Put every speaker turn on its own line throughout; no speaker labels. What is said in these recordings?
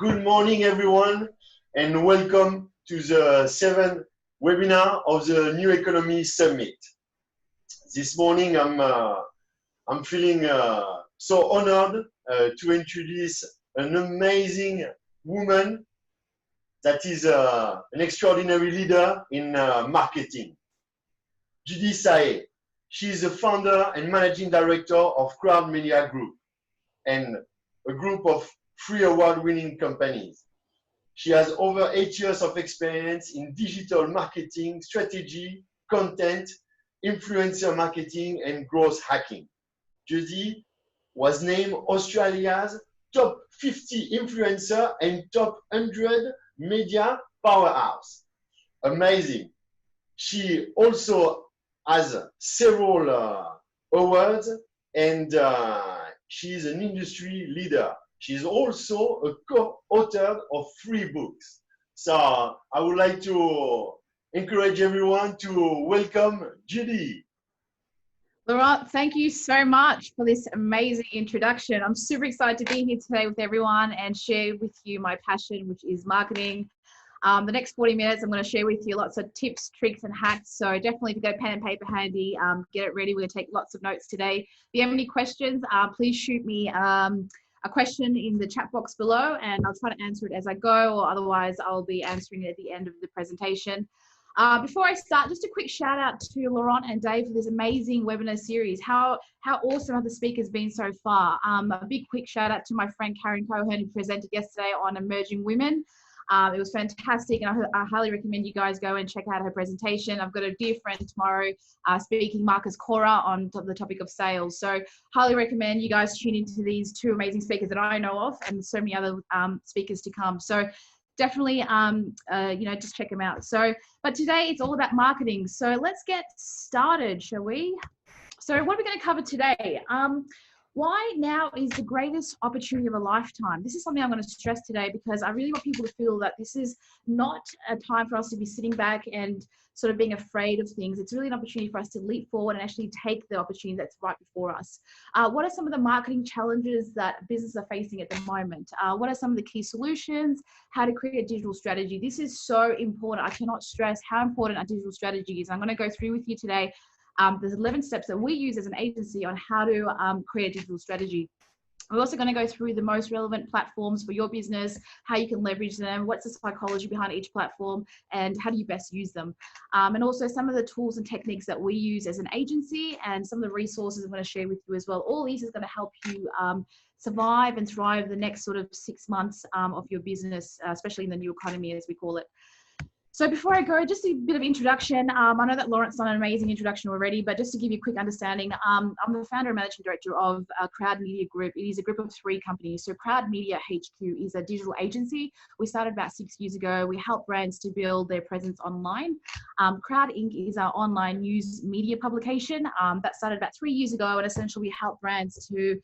Good morning, everyone, and welcome to the 7th webinar of the New Economy Summit. This morning, I'm feeling so honored to introduce an amazing woman that is an extraordinary leader in marketing. Judy Sahay. She is the founder and managing director of Crowd Media Group and a group of 3 award-winning companies. She has over 8 years of experience in digital marketing, strategy, content, influencer marketing, and growth hacking. Judy was named Australia's top 50 influencer and top 100 media powerhouse. Amazing. She also has several awards, and she is an industry leader. She is also a co-author of 3 books. So I would like to encourage everyone to welcome Judy.
Laurent, thank you so much for this amazing introduction. I'm super excited to be here today with everyone and share with you my passion, which is marketing. The next 40 minutes, I'm going to share with you lots of tips, tricks, and hacks. So definitely, if you got pen and paper handy, get it ready. We're going to take lots of notes today. If you have any questions, please shoot me a question in the chat box below, and I'll try to answer it as I go, or otherwise I'll be answering it at the end of the presentation. Before I start, just a quick shout out to Laurent and Dave for this amazing webinar series. How awesome have the speakers been so far? A big quick shout out to my friend Karen Cohen, who presented yesterday on emerging women. It was fantastic, and I highly recommend you guys go and check out her presentation. I've got a dear friend tomorrow speaking, Marcus Cora, on the topic of sales. So highly recommend you guys tune into these 2 amazing speakers that I know of, and so many other speakers to come. So definitely, just check them out. But today it's all about marketing. So let's get started, shall we? So what are we going to cover today? Why now is the greatest opportunity of a lifetime? This is something I'm going to stress today because I really want people to feel that this is not a time for us to be sitting back and sort of being afraid of things. It's really an opportunity for us to leap forward and actually take the opportunity that's right before us. What are some of the marketing challenges that businesses are facing at the moment? What are some of the key solutions? How to create a digital strategy? This is so important. I cannot stress how important a digital strategy is. I'm going to go through with you today. There's 11 steps that we use as an agency on how to create a digital strategy. We're also going to go through the most relevant platforms for your business, how you can leverage them, what's the psychology behind each platform, and how do you best use them. And also some of the tools and techniques that we use as an agency and some of the resources I'm going to share with you as well. All these is going to help you survive and thrive the next sort of 6 months of your business, especially in the new economy, as we call it. So before I go, just a bit of introduction. I know that Laurent's done an amazing introduction already, but just to give you a quick understanding, I'm the founder and managing director of Crowd Media Group. It is a group of 3 companies. So Crowd Media HQ is a digital agency. We started about 6 years ago. We help brands to build their presence online. Crowd Inc. is our online news media publication. That started about 3 years ago, and essentially we help brands to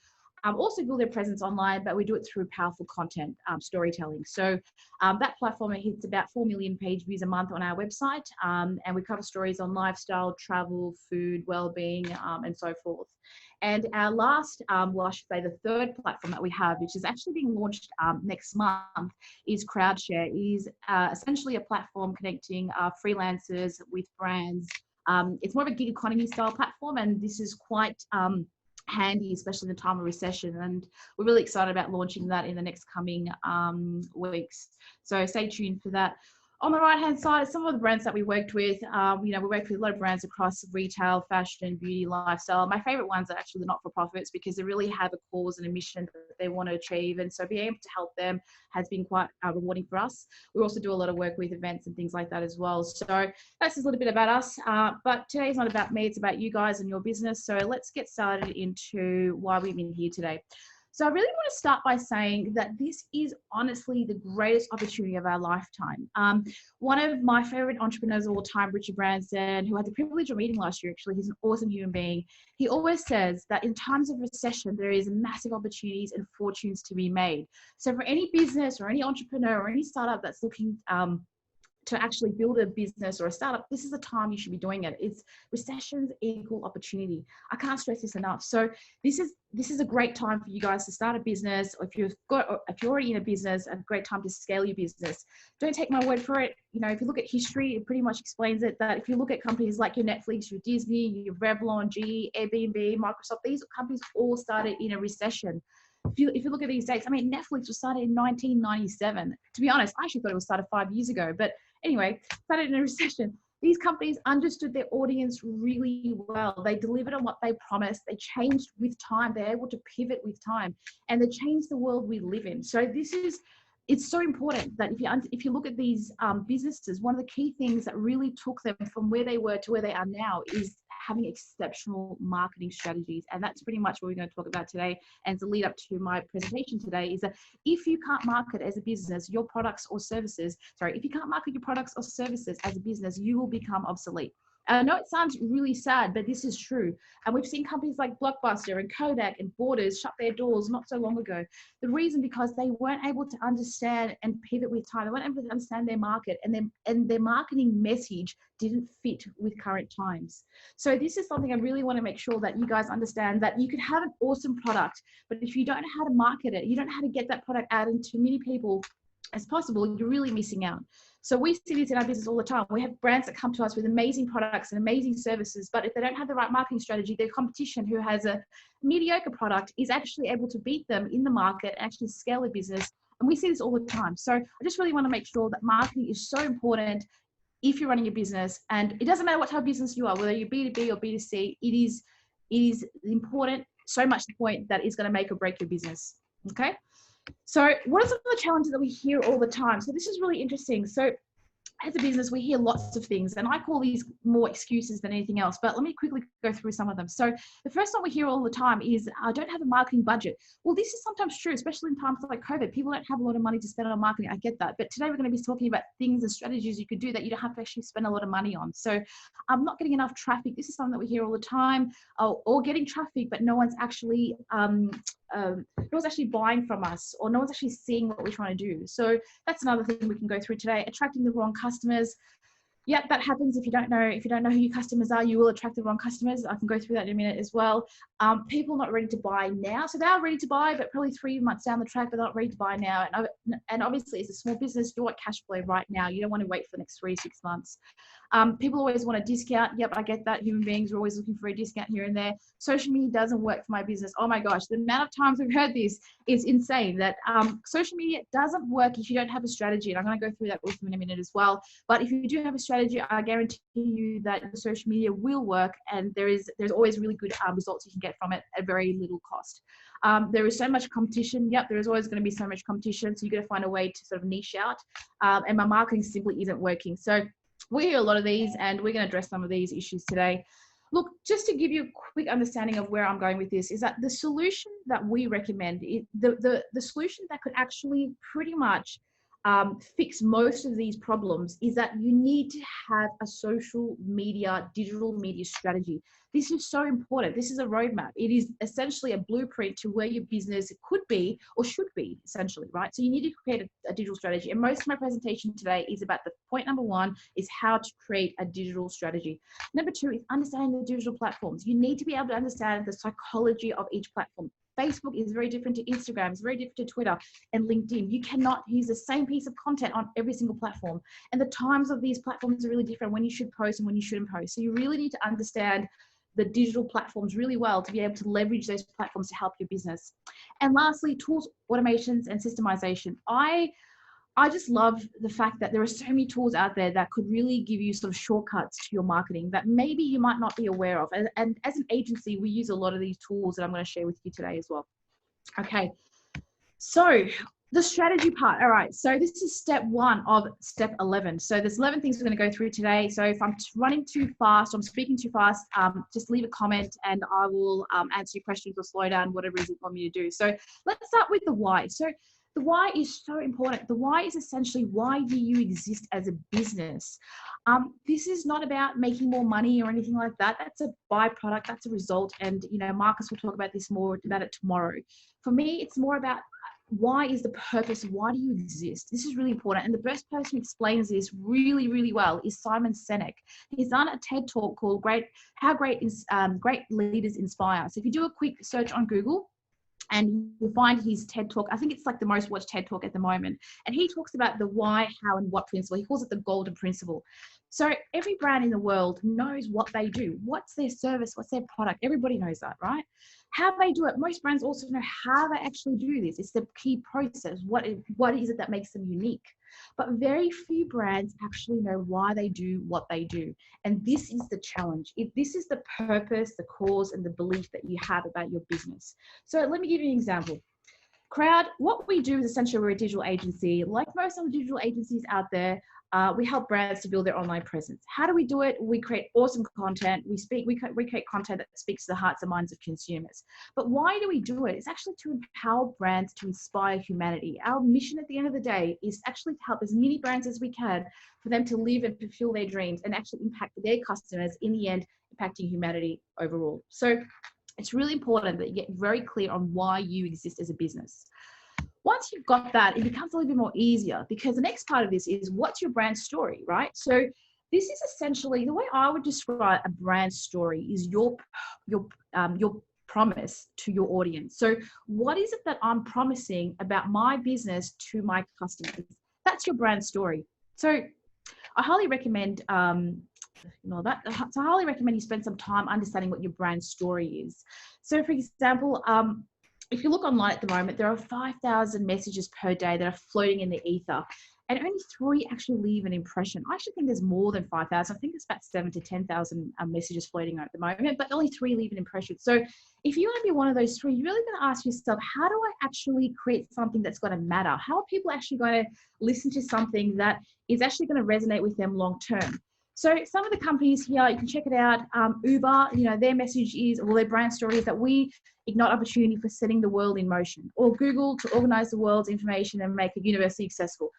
also build their presence online, but we do it through powerful content, storytelling. So that platform, it hits about 4 million page views a month on our website, and we cover stories on lifestyle, travel, food, well-being, and so forth. And our last, well, I should say the 3rd platform that we have, which is actually being launched next month, is CrowdShare. It is essentially a platform connecting freelancers with brands. It's more of a gig economy style platform, and this is quite handy, especially in the time of recession, and we're really excited about launching that in the next coming weeks, so stay tuned for that. On the right hand side, some of the brands that we worked with, we worked with a lot of brands across retail, fashion, beauty, lifestyle. My favorite ones are actually the not-for-profits because they really have a cause and a mission that they want to achieve, and so being able to help them has been quite rewarding for us. We also do a lot of work with events and things like that as well. So that's just a little bit about us, but today's not about me, it's about you guys and your business. So let's get started into why we've been here today. So I really want to start by saying that this is honestly the greatest opportunity of our lifetime. One of my favorite entrepreneurs of all time, Richard Branson, who had the privilege of meeting last year, actually, he's an awesome human being. He always says that in times of recession, there is massive opportunities and fortunes to be made. So for any business or any entrepreneur or any startup that's looking to actually build a business or a startup, this is the time you should be doing it. It's recessions equal opportunity. I can't stress this enough. So this is a great time for you guys to start a business, or if you're already in a business, a great time to scale your business. Don't take my word for it. You know, if you look at history, it pretty much explains it, that if you look at companies like your Netflix, your Disney, your Revlon, GE, Airbnb, Microsoft, these companies all started in a recession. If you look at these dates, I mean, Netflix was started in 1997. To be honest, I actually thought it was started 5 years ago. But anyway, started in a recession. These companies understood their audience really well. They delivered on what they promised. They changed with time. They're able to pivot with time, and they changed the world we live in. So it's so important that if you look at these businesses, one of the key things that really took them from where they were to where they are now is having exceptional marketing strategies. And that's pretty much what we're going to talk about today. And the lead up to my presentation today is that if you can't market as a business your products or services, if you can't market your products or services as a business, you will become obsolete. I know it sounds really sad, but this is true. And we've seen companies like Blockbuster and Kodak and Borders shut their doors not so long ago. The reason, because they weren't able to understand and pivot with time. They weren't able to understand their market, and their marketing message didn't fit with current times. So this is something I really want to make sure that you guys understand, that you could have an awesome product, but if you don't know how to market it, you don't know how to get that product out into many people as possible, you're really missing out. So we see this in our business all the time. We have brands that come to us with amazing products and amazing services, but if they don't have the right marketing strategy, their competition who has a mediocre product is actually able to beat them in the market and actually scale a business. And we see this all the time. So I just really want to make sure that marketing is so important if you're running a business. And it doesn't matter what type of business you are, whether you're B2B or B2C, it is important, so much to the point that it's going to make or break your business. Okay. So what are some of the challenges that we hear all the time? So this is really interesting. So as a business, we hear lots of things, and I call these more excuses than anything else, but let me quickly go through some of them. So the first one we hear all the time is, I don't have a marketing budget. Well, this is sometimes true, especially in times like COVID. People don't have a lot of money to spend on marketing. I get that. But today we're going to be talking about things and strategies you could do that you don't have to actually spend a lot of money on. So I'm not getting enough traffic. This is something that we hear all the time, or getting traffic, but no one's actually buying from us, or no one's actually seeing what we're trying to do. So that's another thing we can go through today. Attracting the wrong customers. Yep, that happens. If you don't know who your customers are, you will attract the wrong customers. I can go through that in a minute as well. People not ready to buy now. So they are ready to buy, but probably 3 months down the track, they're not ready to buy now. And obviously, as a small business, you want cash flow right now. You don't want to wait for the next 3 to 6 months. People always want a discount. Yep, I get that. Human beings are always looking for a discount here and there. Social media doesn't work for my business. Oh my gosh, the amount of times we've heard this is insane, that social media doesn't work if you don't have a strategy. And I'm going to go through that with you in a minute as well. But if you do have a strategy, I guarantee you that social media will work, and there's always really good results you can get from it at very little cost. There is so much competition. Yep, there is always going to be so much competition. So you got to find a way to sort of niche out. And my marketing simply isn't working. So we hear a lot of these, and we're going to address some of these issues today. Look, just to give you a quick understanding of where I'm going with this, is that the solution that we recommend, the solution that could actually pretty much fix most of these problems, is that you need to have a digital media strategy. This is so important. This is a roadmap. It is essentially a blueprint to where your business could be or should be, essentially, right? So you need to create a digital strategy. And most of my presentation today is about the point number one is how to create a digital strategy. Number two is understanding the digital platforms. You need to be able to understand the psychology of each platform. Facebook is very different to Instagram, it's very different to Twitter and LinkedIn. You cannot use the same piece of content on every single platform. And the times of these platforms are really different, when you should post and when you shouldn't post. So you really need to understand the digital platforms really well to be able to leverage those platforms to help your business. And lastly, tools, automations, and systemization. I just love the fact that there are so many tools out there that could really give you sort of shortcuts to your marketing that maybe you might not be aware of. And as an agency, we use a lot of these tools that I'm going to share with you today as well. Okay, so the strategy part. All right, so this is step 1 of step 11. So there's 11 things we're going to go through today. So if I'm running too fast, or I'm speaking too fast, just leave a comment and I will answer your questions or slow down, whatever it is you want me to do. So let's start with the why. So the why is so important. The why is essentially, why do you exist as a business? This is not about making more money or anything like that. That's a byproduct. That's a result. And, Marcus will talk about this more about it tomorrow. For me, it's more about why is the purpose? Why do you exist? This is really important. And the best person who explains this really, really well is Simon Sinek. He's done a TED talk called How Great Leaders Inspire. So if you do a quick search on Google, and you'll find his TED talk. I think it's like the most watched TED talk at the moment. And he talks about the why, how, and what principle. He calls it the golden principle. So every brand in the world knows what they do. What's their service? What's their product? Everybody knows that, right? How they do it. Most brands also know how they actually do this. It's the key process. What is it that makes them unique? But very few brands actually know why they do what they do. And this is the challenge. This is the purpose, the cause, and the belief that you have about your business. So let me give you an example. Crowd, what we do is essentially we're a digital agency. Like most other digital agencies out there, we help brands to build their online presence. How do we do it? We create awesome content. We create content that speaks to the hearts and minds of consumers. But why do we do it? It's actually to empower brands to inspire humanity. Our mission at the end of the day is actually to help as many brands as we can for them to live and fulfill their dreams and actually impact their customers, in the end, impacting humanity overall. So it's really important that you get very clear on why you exist as a business. Once you've got that, it becomes a little bit more easier, because the next part of this is, what's your brand story, right? So this is essentially the way I would describe a brand story is your promise to your audience. So what is it that I'm promising about my business to my customers? That's your brand story. So I highly recommend I highly recommend you spend some time understanding what your brand story is. So for example, if you look online at the moment, there are 5,000 messages per day that are floating in the ether, and only 3 actually leave an impression. I actually think there's more than 5,000. I think it's about 7,000 to 10,000 messages floating at the moment, but only 3 leave an impression. So if you want to be one of those 3, you're really going to ask yourself, how do I actually create something that's going to matter? How are people actually going to listen to something that is actually going to resonate with them long term? So some of the companies here, you can check it out. Uber, their message is, or their brand story is that we ignite opportunity for setting the world in motion. Or Google, to organize the world's information and make it universally accessible.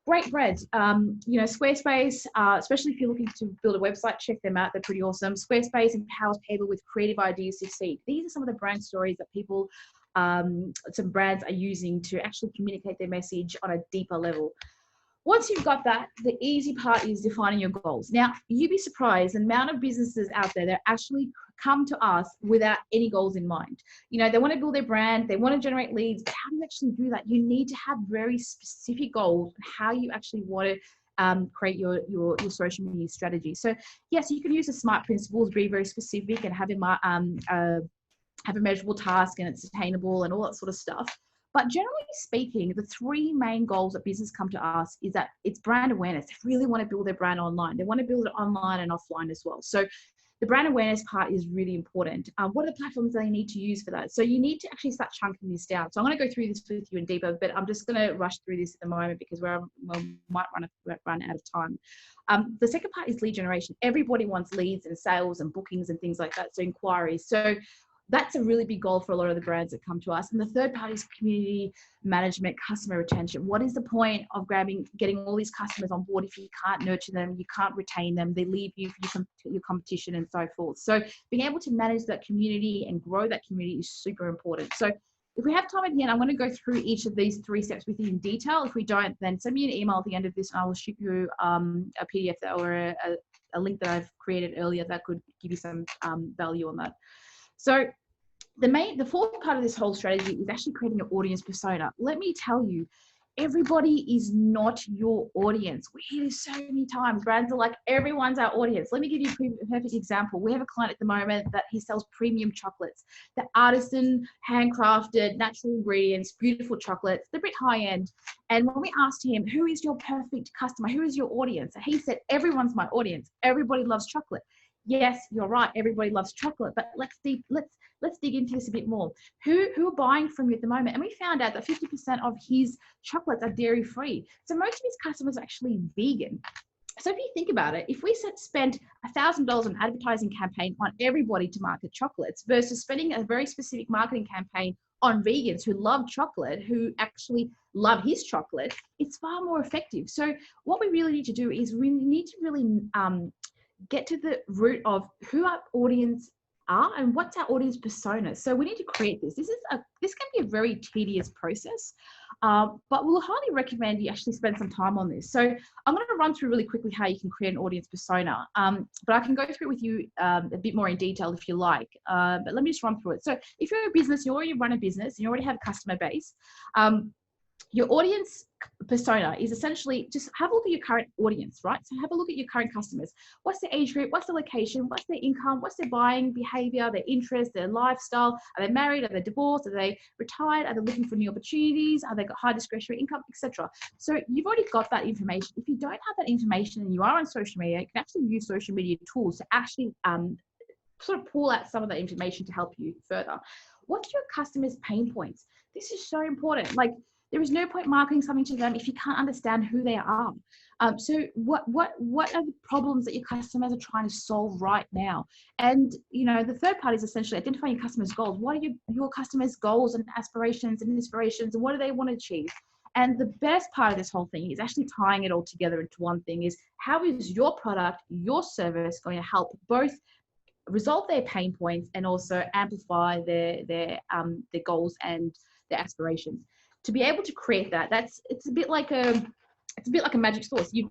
Great brands. Squarespace, especially if you're looking to build a website, check them out. They're pretty awesome. Squarespace empowers people with creative ideas to succeed. These are some of the brand stories that people, some brands are using to actually communicate their message on a deeper level. Once you've got that, the easy part is defining your goals. Now, you'd be surprised the amount of businesses out there that actually come to us without any goals in mind. They want to build their brand, they want to generate leads, but how do you actually do that? You need to have very specific goals on how you actually want to create your social media strategy. So yes, you can use the SMART principles, be very specific and have a measurable task, and it's attainable and all that sort of stuff. But generally speaking, the 3 main goals that business come to us is that it's brand awareness. They really want to build their brand online. They want to build it online and offline as well. So the brand awareness part is really important. What are the platforms that they need to use for that? So you need to actually start chunking this down. So I'm going to go through this with you in deeper, but I'm just going to rush through this at the moment because we might run out of time. The second part is lead generation. Everybody wants leads and sales and bookings and things like that. So inquiries. So that's a really big goal for a lot of the brands that come to us. And the third part is community management, customer retention. What is the point of getting all these customers on board if you can't nurture them, you can't retain them, they leave you for your competition and so forth. So being able to manage that community and grow that community is super important. So if we have time at the end, I'm going to go through each of these 3 steps with you in detail. If we don't, then send me an email at the end of this and I will shoot you a PDF or a link that I've created earlier that could give you some value on that. So the fourth part of this whole strategy is actually creating an audience persona. Let me tell you, everybody is not your audience. We hear this so many times. Brands are like, everyone's our audience. Let me give you a perfect example. We have a client at the moment that he sells premium chocolates. They're artisan, handcrafted, natural ingredients, beautiful chocolates. They're a bit high end. And when we asked him, who is your perfect customer? Who is your audience? He said, everyone's my audience. Everybody loves chocolate. Yes, you're right. Everybody loves chocolate, but let's dig into this a bit more. Who are buying from you at the moment? And we found out that 50% of his chocolates are dairy free. So most of his customers are actually vegan. So if you think about it, if we spent $1,000 on an advertising campaign on everybody to market chocolates versus spending a very specific marketing campaign on vegans who love chocolate, who actually love his chocolate, it's far more effective. So what we really need to do is we need to really get to the root of who our audience are and what's our audience persona. So we need to create this. This can be a very tedious process, but we'll highly recommend you actually spend some time on this. So I'm going to run through really quickly how you can create an audience persona, but I can go through it with you a bit more in detail if you like. But let me just run through it. So if you're a business, you already run a business, and you already have a customer base. Your audience persona is essentially just have a look at your current audience, right? So have a look at your current customers. What's their age group? What's their location? What's their income? What's their buying behavior, their interests, their lifestyle? Are they married? Are they divorced? Are they retired? Are they looking for new opportunities? Are they got high discretionary income, etc.? So you've already got that information. If you don't have that information and you are on social media, you can actually use social media tools to actually sort of pull out some of that information to help you further. What's your customers' pain points? This is so important. Like, there is no point marketing something to them if you can't understand who they are. So what are the problems that your customers are trying to solve right now? And the third part is essentially identifying your customers' goals. What are your customers' goals and aspirations and inspirations, and what do they want to achieve? And the best part of this whole thing is actually tying it all together into one thing: is how is your product, your service going to help both resolve their pain points and also amplify their goals and their aspirations. To be able to create that, it's a bit like a magic sauce. You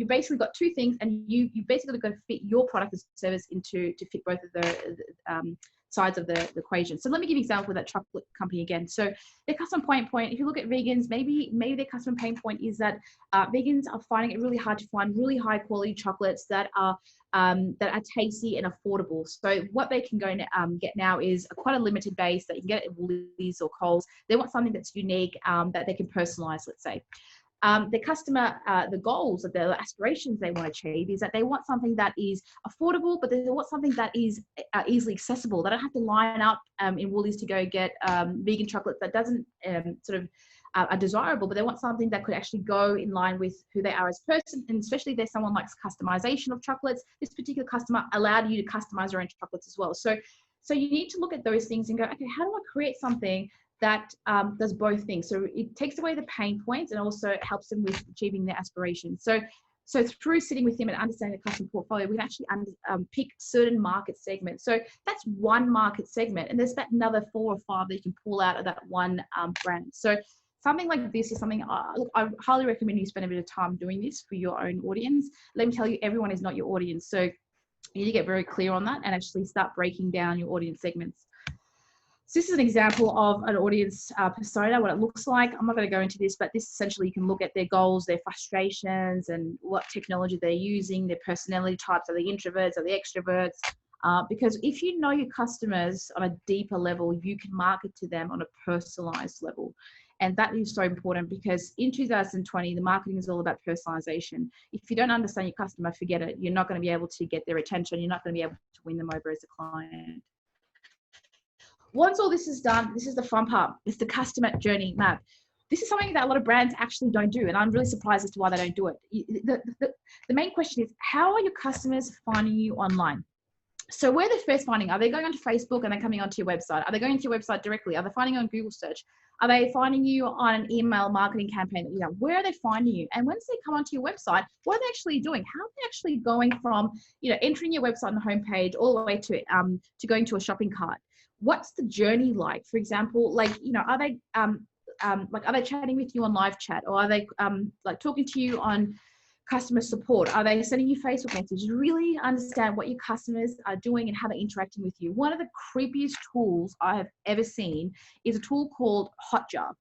basically got two things, and you basically got to fit your product and service to fit both of the sides of the equation. So let me give you an example with that chocolate company again. So their customer pain point, if you look at vegans, maybe their customer pain point is that vegans are finding it really hard to find really high quality chocolates that are tasty and affordable. So what they can go and get now is quite a limited base that you can get at Woolies or Coles. They want something that's unique, that they can personalize, let's say. The customer, the goals, the aspirations they want to achieve is that they want something that is affordable, but they want something that is easily accessible. They don't have to line up in Woolies to go get vegan chocolate that doesn't are desirable, but they want something that could actually go in line with who they are as a person. And especially if there's someone likes customization of chocolates, this particular customer allowed you to customize your own chocolates as well. So you need to look at those things and go, okay, how do I create something that does both things? So it takes away the pain points and also helps them with achieving their aspirations. So through sitting with him and understanding the customer portfolio, we can actually pick certain market segments. So that's one market segment, and there's about another 4 or 5 that you can pull out of that one brand. So something like this is something I highly recommend you spend a bit of time doing this for your own audience. Let me tell you, everyone is not your audience. So you need to get very clear on that and actually start breaking down your audience segments. So this is an example of an audience persona, what it looks like. I'm not going to go into this, but this essentially you can look at their goals, their frustrations, and what technology they're using, their personality types. Are they introverts? Are they extroverts? Because if you know your customers on a deeper level, you can market to them on a personalized level. And that is so important, because in 2020, the marketing is all about personalization. If you don't understand your customer, forget it. You're not going to be able to get their attention. You're not going to be able to win them over as a client. Once all this is done, this is the fun part. It's the customer journey map. This is something that a lot of brands actually don't do, and I'm really surprised as to why they don't do it. The main question is, how are your customers finding you online? So where they're first finding, are they going onto Facebook and they're coming onto your website? Are they going to your website directly? Are they finding you on Google search? Are they finding you on an email marketing campaign that you have? Where are they finding you? And once they come onto your website, what are they actually doing? How are they actually going from, entering your website on the homepage all the way to going to a shopping cart? What's the journey like? For example, are they are they chatting with you on live chat, or are they talking to you on customer support? Are they sending you Facebook messages? Really understand what your customers are doing and how they're interacting with you. One of the creepiest tools I have ever seen is a tool called Hotjar.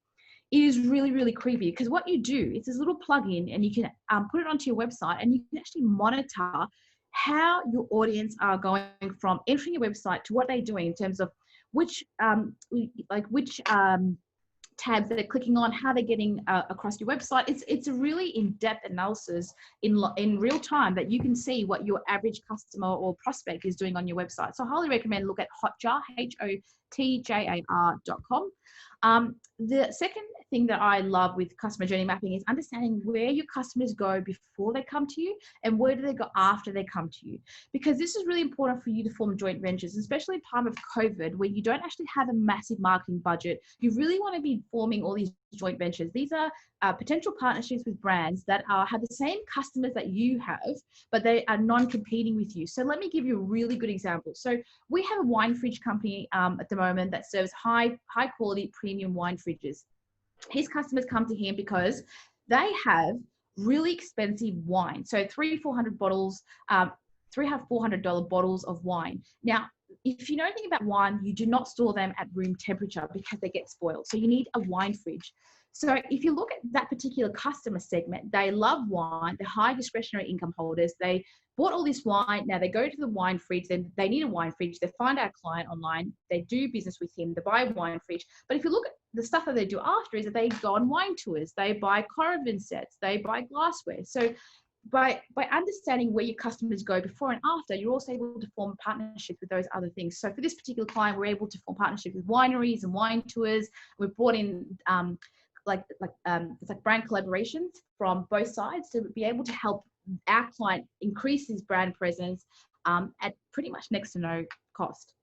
It is really, really creepy, because what you do, it's this little plugin, and you can put it onto your website, and you can actually monitor how your audience are going from entering your website to what they're doing in terms of which tabs they're clicking on, how they're getting across your website. It's a really in-depth analysis in real time that you can see what your average customer or prospect is doing on your website. So I highly recommend look at Hotjar, HOTJAR.com. The second thing that I love with customer journey mapping is understanding where your customers go before they come to you and where do they go after they come to you. Because this is really important for you to form joint ventures, especially in time of COVID, where you don't actually have a massive marketing budget. You really want to be forming all these joint ventures. These are potential partnerships with brands that have the same customers that you have, but they are non-competing with you. So let me give you a really good example. So we have a wine fridge company at the moment that serves high quality premium wine fridges. His customers come to him because they have really expensive wine. So $300-400 bottles, $400 bottles of wine. Now, if you know anything about wine, you do not store them at room temperature because they get spoiled. So you need a wine fridge. So if you look at that particular customer segment, they love wine, they're high discretionary income holders. They bought all this wine. Now they go to the wine fridge, then they need a wine fridge. They find our client online, they do business with him, they buy a wine fridge. But if you look at the stuff that they do after is that they go on wine tours, they buy caravan sets, they buy glassware. So by understanding where your customers go before and after, you're also able to form a partnership with those other things. So for this particular client, we're able to form partnership with wineries and wine tours. We've brought in it's like brand collaborations from both sides to be able to help our client increase his brand presence at pretty much next to no cost.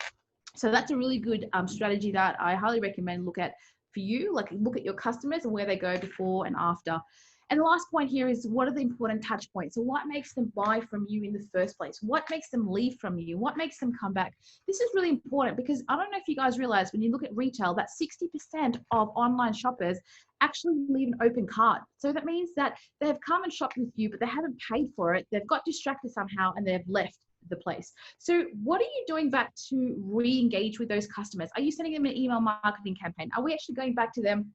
So that's a really good strategy that I highly recommend look at for you. Like look at your customers and where they go before and after. And the last point here is, what are the important touch points? So what makes them buy from you in the first place? What makes them leave from you? What makes them come back? This is really important because I don't know if you guys realize when you look at retail that 60% of online shoppers actually leave an open cart. So that means that they have come and shopped with you, but they haven't paid for it. They've got distracted somehow and they've left the place. So what are you doing back to re-engage with those customers? Are you sending them an email marketing campaign? Are we actually going back to them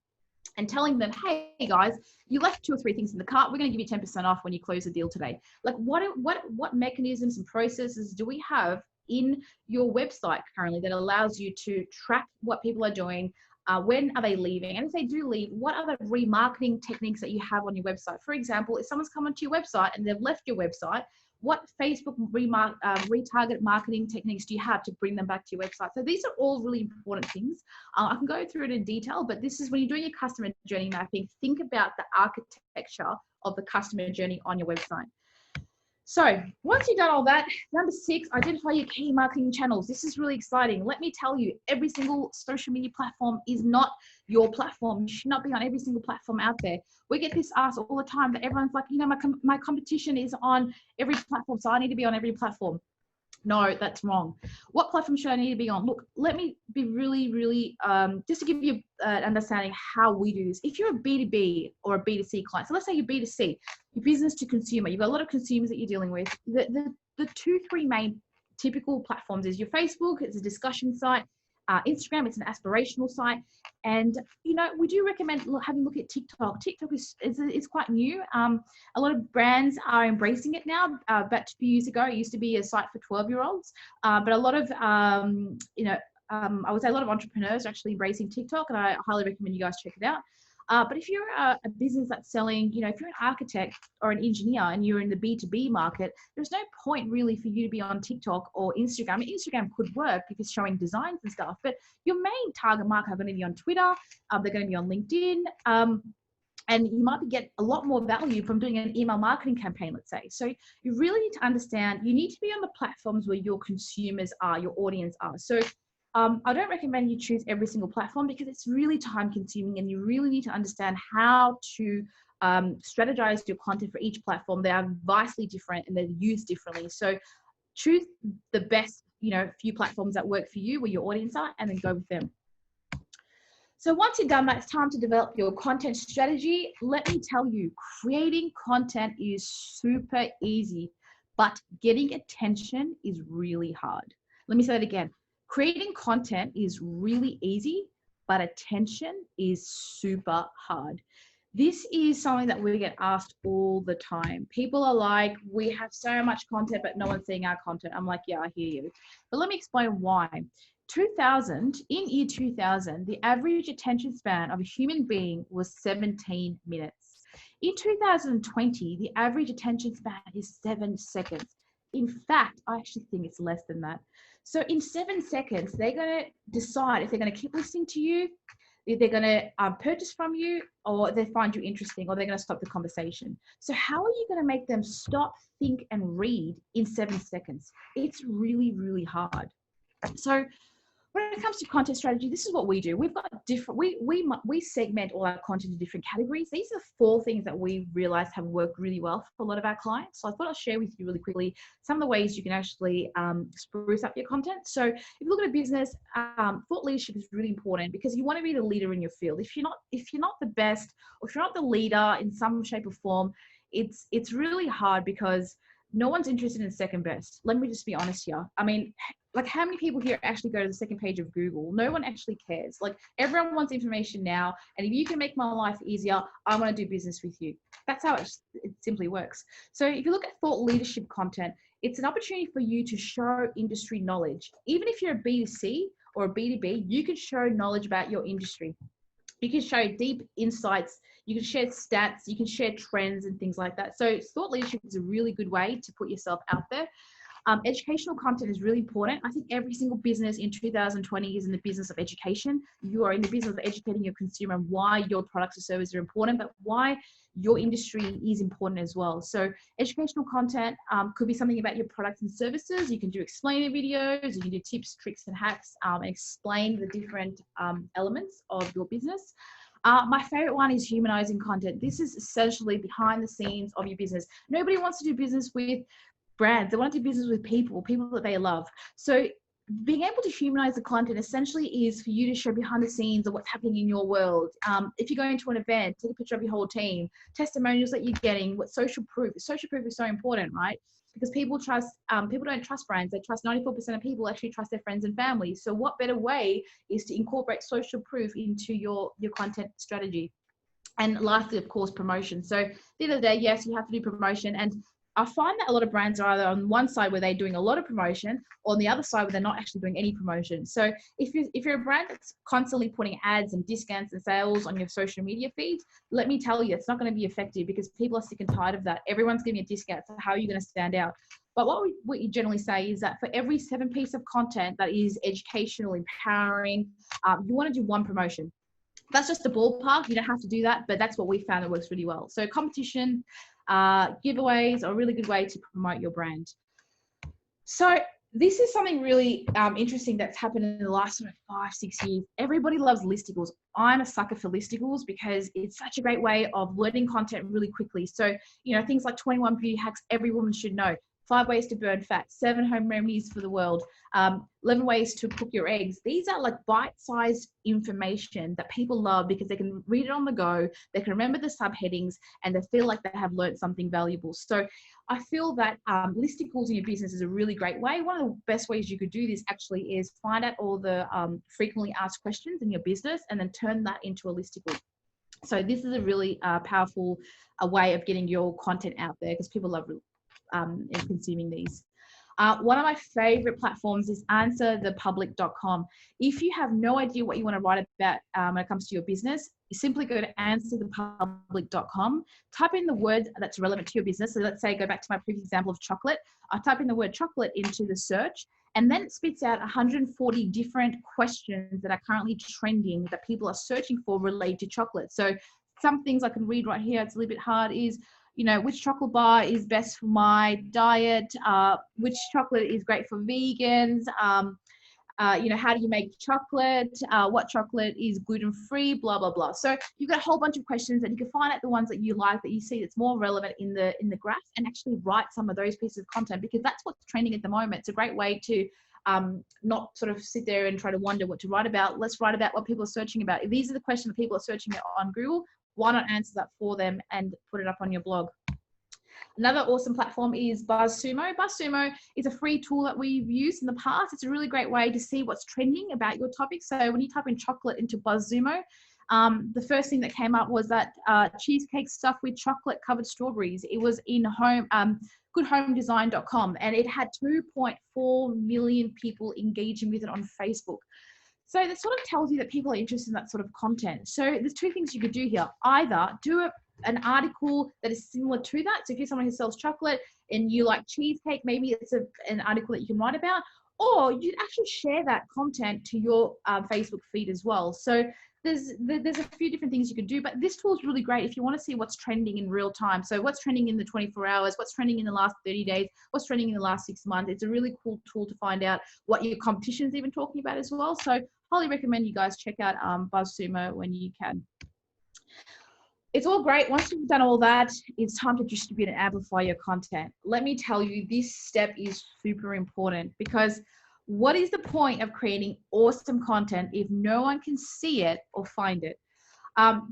and telling them, hey guys, you left 2 or 3 things in the cart, we're going to give you 10% off when you close the deal today? Like what mechanisms and processes do we have in your website currently that allows you to track what people are doing? When are they leaving? And if they do leave, what are the remarketing techniques that you have on your website? For example, if someone's come onto your website and they've left your website, what Facebook retarget marketing techniques do you have to bring them back to your website? So these are all really important things. I can go through it in detail, but this is when you're doing your customer journey mapping, think about the architecture of the customer journey on your website. So once you've done all that, number 6, identify your key marketing channels. This is really exciting. Let me tell you, every single social media platform is not your platform. You should not be on every single platform out there. We get this asked all the time that everyone's like, you know, my competition is on every platform, so I need to be on every platform. No, that's wrong. What platform should I need to be on? Look, let me be really, just to give you an understanding how we do this. If you're a B2B or a B2C client, so let's say you're B2C, you're business to consumer, you've got a lot of consumers that you're dealing with. The 2-3 main typical platforms is your Facebook, it's a discussion site, Instagram, it's an aspirational site. And, you know, we do recommend having a look at TikTok. TikTok is quite new. A lot of brands are embracing it now. But a few years ago, it used to be a site for 12-year-olds. But a lot of, I would say a lot of entrepreneurs are actually embracing TikTok, and I highly recommend you guys check it out. But if you're a business that's selling, you know, if you're an architect or an engineer and you're in the B2B market, there's no point really for you to be on TikTok or Instagram. I mean, Instagram could work if it's showing designs and stuff, but your main target market are going to be on Twitter, they're going to be on LinkedIn, and you might get a lot more value from doing an email marketing campaign, let's say. So you really need to understand, you need to be on the platforms where your consumers are, your audience are. So I don't recommend you choose every single platform because it's really time consuming and you really need to understand how to strategize your content for each platform. They are vastly different and they're used differently. So choose the best, you know, few platforms that work for you, where your audience are, and then go with them. So once you've done that, it's time to develop your content strategy. Let me tell you, creating content is super easy, but getting attention is really hard. Let me say that again. Creating content is really easy, but attention is super hard. This is something that we get asked all the time. People are like, we have so much content, but no one's seeing our content. I'm like, yeah, I hear you. But let me explain why. In year 2000, the average attention span of a human being was 17 minutes. In 2020, the average attention span is 7 seconds. In fact, I actually think it's less than that. So in 7 seconds, they're going to decide if they're going to keep listening to you, they're going to purchase from you, or they find you interesting, or they're going to stop the conversation. So how are you going to make them stop, think, and read in 7 seconds? It's really, really hard. So when it comes to content strategy, this is what we do. We've got different, we segment all our content into different categories. These are 4 things that we realized have worked really well for a lot of our clients. So I thought I'll share with you really quickly some of the ways you can actually spruce up your content. So if you look at a business, thought leadership is really important, because you want to be the leader in your field. If you're not the best, or if you're not the leader in some shape or form, it's really hard, because no one's interested in second best. Let me just be honest here. I mean, like, how many people here actually go to the second page of Google? No one actually cares. Like, everyone wants information now. And if you can make my life easier, I want to do business with you. That's how it simply works. So if you look at thought leadership content, it's an opportunity for you to show industry knowledge. Even if you're a B2C or a B2B, you can show knowledge about your industry. You can show deep insights, you can share stats, you can share trends and things like that. So thought leadership is a really good way to put yourself out there. Educational content is really important. I think every single business in 2020 is in the business of education. You are in the business of educating your consumer on why your products or services are important, but why your industry is important as well. So educational content could be something about your products and services. You can do explainer videos, you can do tips, tricks, and hacks, and explain the different elements of your business. My favorite one is humanizing content. This is essentially behind the scenes of your business. Nobody wants to do business with brands. They want to do business with people that they love. So being able to humanize the content essentially is for you to show behind the scenes of what's happening in your world. If you're going to an event, take a picture of your whole team, testimonials that you're getting, what social proof. Social proof is so important, right? Because people don't trust brands. They trust 94% of people actually trust their friends and family. So what better way is to incorporate social proof into your content strategy? And lastly, of course, promotion. So at the end of the day, yes, you have to do promotion. And I find that a lot of brands are either on one side where they're doing a lot of promotion, or on the other side where they're not actually doing any promotion. So if you're a brand that's constantly putting ads and discounts and sales on your social media feeds, let me tell you, it's not going to be effective, because people are sick and tired of that. Everyone's giving a discount. So how are you going to stand out? But what we generally say is that for every 7 pieces of content that is educational, empowering, you want to do 1 promotion. That's just the ballpark. You don't have to do that, but that's what we found that works really well. So competition, giveaways are a really good way to promote your brand. So this is something really interesting that's happened in the last 5-6 years. Everybody loves listicles. I'm a sucker for listicles because it's such a great way of learning content really quickly. So, things like 21 beauty hacks every woman should know, 5 ways to burn fat, 7 home remedies for the world, 11 ways to cook your eggs. These are like bite-sized information that people love because they can read it on the go, they can remember the subheadings, and they feel like they have learned something valuable. So I feel that listicles in your business is a really great way. One of the best ways you could do this actually is find out all the frequently asked questions in your business and then turn that into a listicle. So this is a really powerful way of getting your content out there, because people love consuming these. One of my favorite platforms is answerthepublic.com. If you have no idea what you want to write about when it comes to your business, you simply go to answerthepublic.com, type in the word that's relevant to your business. So let's say, go back to my previous example of chocolate. I type in the word chocolate into the search, and then it spits out 140 different questions that are currently trending that people are searching for related to chocolate. So some things I can read right here, it's a little bit hard, is which chocolate bar is best for my diet, which chocolate is great for vegans, how do you make chocolate, what chocolate is gluten-free, blah, blah, blah. So you've got a whole bunch of questions, and you can find out the ones that you like, that you see that's more relevant in the graph, and actually write some of those pieces of content, because that's what's trending at the moment. It's a great way to not sort of sit there and try to wonder what to write about. Let's write about what people are searching about. If these are the questions that people are searching on Google, why not answer that for them and put it up on your blog? Another awesome platform is BuzzSumo. BuzzSumo is a free tool that we've used in the past. It's a really great way to see what's trending about your topic. So when you type in chocolate into BuzzSumo, the first thing that came up was that cheesecake stuffed with chocolate covered strawberries. It was in goodhomedesign.com, and it had 2.4 million people engaging with it on Facebook. So that sort of tells you that people are interested in that sort of content. So there's 2 things you could do here. Either do an article that is similar to that. So if you're someone who sells chocolate and you like cheesecake, maybe it's an article that you can write about, or you actually share that content to your Facebook feed as well. So there's a few different things you can do, but this tool is really great if you want to see what's trending in real time. So what's trending in the 24 hours, what's trending in the last 30 days, what's trending in the last 6 months. It's a really cool tool to find out what your competition is even talking about as well. So highly recommend you guys check out BuzzSumo when you can. It's all great. Once you've done all that, it's time to distribute and amplify your content. Let me tell you, this step is super important, because what is the point of creating awesome content if no one can see it or find it?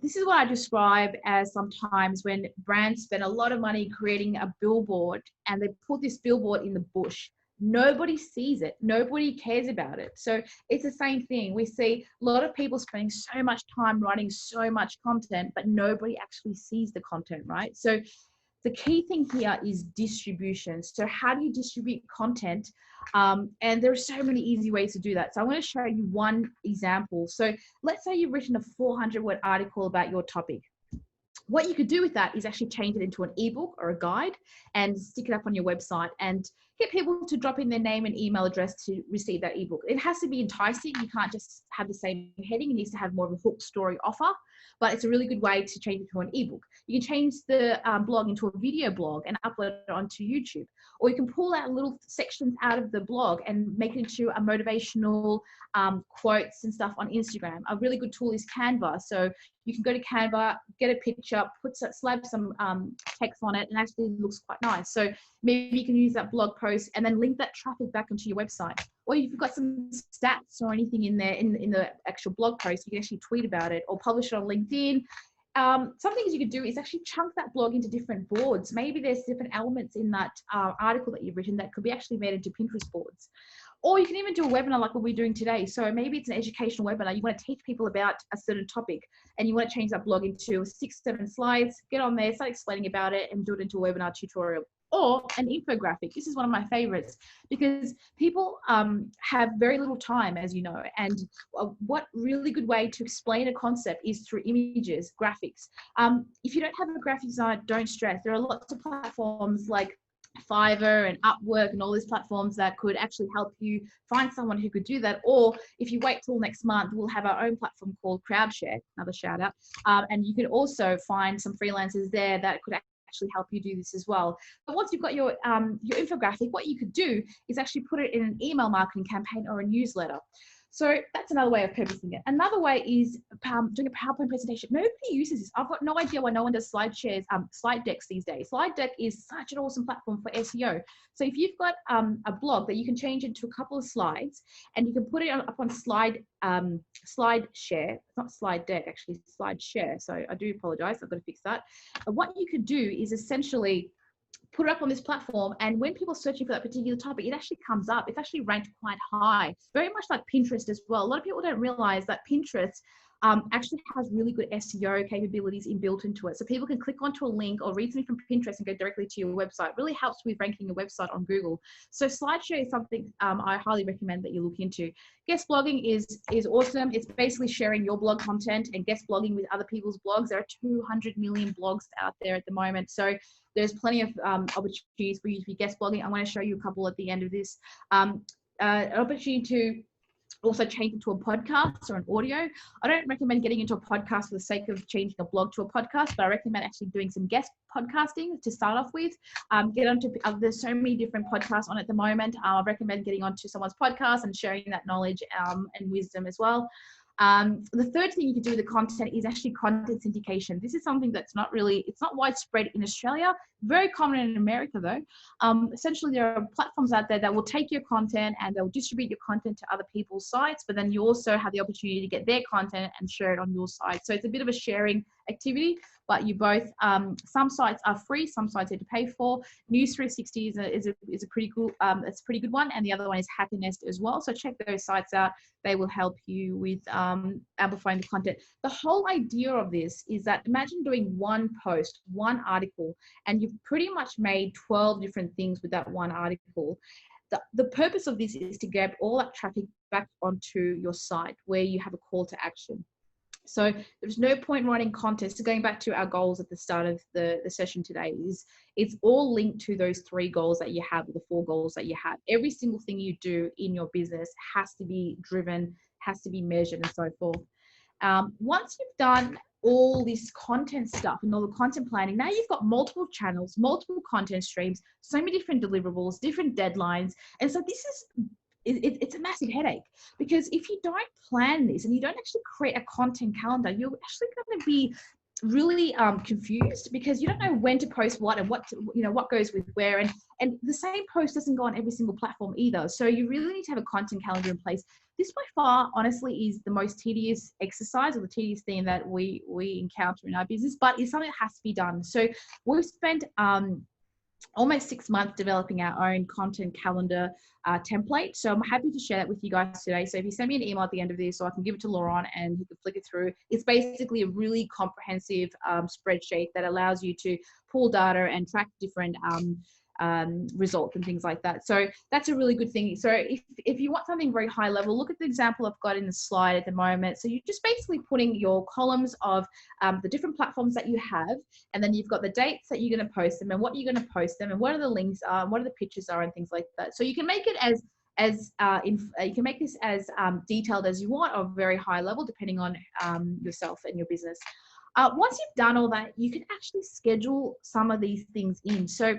This is what I describe as sometimes when brands spend a lot of money creating a billboard and they put this billboard in the bush. Nobody sees it. Nobody cares about it. So it's the same thing. We see a lot of people spending so much time writing so much content, but nobody actually sees the content, right? So the key thing here is distribution. So how do you distribute content? And there are so many easy ways to do that. So I want to show you one example. So let's say you've written a 400-word article about your topic. What you could do with that is actually change it into an ebook or a guide and stick it up on your website and get people to drop in their name and email address to receive that ebook. It has to be enticing. You can't just have the same heading. It needs to have more of a hook story offer, but it's a really good way to change it to an ebook. You can change the blog into a video blog and upload it onto YouTube, or you can pull out little sections out of the blog and make it into a motivational quotes and stuff on Instagram. A really good tool is Canva. So you can go to Canva, get a picture, slap some text on it, and actually it looks quite nice. So maybe you can use that blog post and then link that traffic back onto your website. Or if you've got some stats or anything in there in the actual blog post, you can actually tweet about it or publish it on LinkedIn. Some things you could do is actually chunk that blog into different boards. Maybe there's different elements in that article that you've written that could be actually made into Pinterest boards. Or you can even do a webinar like what we're doing today. So maybe it's an educational webinar. You want to teach people about a certain topic and you want to change that blog into 6-7 slides, get on there, start explaining about it and do it into a webinar tutorial. Or an infographic. This is one of my favorites because people have very little time, as you know, and what really good way to explain a concept is through images, graphics. If you don't have a graphic designer, don't stress. There are lots of platforms like Fiverr and Upwork and all these platforms that could actually help you find someone who could do that. Or if you wait till next month, we'll have our own platform called Crowdshare, another shout out. And you can also find some freelancers there that could actually help you do this as well. But once you've got your infographic, what you could do is actually put it in an email marketing campaign or a newsletter. So that's another way of purposing it. Another way is doing a PowerPoint presentation. Nobody uses this. I've got no idea why no one does slide decks these days. Slide deck is such an awesome platform for SEO. So if you've got a blog that you can change into a couple of slides and you can put it up on slide share, it's not slide deck, actually slide share. So I do apologize, I've got to fix that. What you could do is essentially put it up on this platform, and when people are searching for that particular topic, it actually comes up. It's actually ranked quite high, very much like Pinterest as well. A lot of people don't realize that Pinterest actually has really good SEO capabilities inbuilt into it. So people can click onto a link or read something from Pinterest and go directly to your website. It really helps with ranking your website on Google. So SlideShare is something I highly recommend that you look into. Guest blogging is awesome. It's basically sharing your blog content and guest blogging with other people's blogs. There are 200 million blogs out there at the moment. So there's plenty of opportunities for you to be guest blogging. I'm going to show you a couple at the end of this. An opportunity to also change it to a podcast or an audio. I don't recommend getting into a podcast for the sake of changing a blog to a podcast, but I recommend actually doing some guest podcasting to start off with. There's so many different podcasts on at the moment. I recommend getting onto someone's podcast and sharing that knowledge and wisdom as well. The third thing you can do with the content is actually content syndication. This is something that's it's not widespread in Australia, very common in America though. Essentially there are platforms out there that will take your content and they'll distribute your content to other people's sites, but then you also have the opportunity to get their content and share it on your site. So it's a bit of a sharing activity, but you both, some sites are free, some sites you have to pay for. News 360 is a pretty cool, it's a pretty good one. And the other one is Happiness as well. So check those sites out. They will help you with amplifying the content. The whole idea of this is that imagine doing one post, one article, and you've pretty much made 12 different things with that one article. The purpose of this is to grab all that traffic back onto your site where you have a call to action. So there's no point writing content. So going back to our goals at the start of the session today, it's all linked to those 3 goals that you have, or the 4 goals that you have. Every single thing you do in your business has to be driven, has to be measured, and so forth. Once you've done all this content stuff and all the content planning, now you've got multiple channels, multiple content streams, so many different deliverables, different deadlines. And so this is, it's a massive headache, because if you don't plan this and you don't actually create a content calendar, you're actually going to be really confused, because you don't know when to post what and what to, what goes with where, and the same post doesn't go on every single platform either. So you really need to have a content calendar in place. This by far, honestly, is the most tedious exercise, or the tedious thing that we encounter in our business, but it's something that has to be done. So we've spent almost 6 months developing our own content calendar template. So I'm happy to share that with you guys today. So if you send me an email at the end of this, so I can give it to Laurent and he can flick it through. It's basically a really comprehensive spreadsheet that allows you to pull data and track different results and things like that. So that's a really good thing. So if you want something very high level, look at the example I've got in the slide at the moment. So you're just basically putting your columns of the different platforms that you have, and then you've got the dates that you're going to post them and what you're going to post them and what are the links are and what are the pictures are and things like that. So you can make it you can make this as detailed as you want, or very high level, depending on yourself and your business. Once you've done all that, you can actually schedule some of these things in. So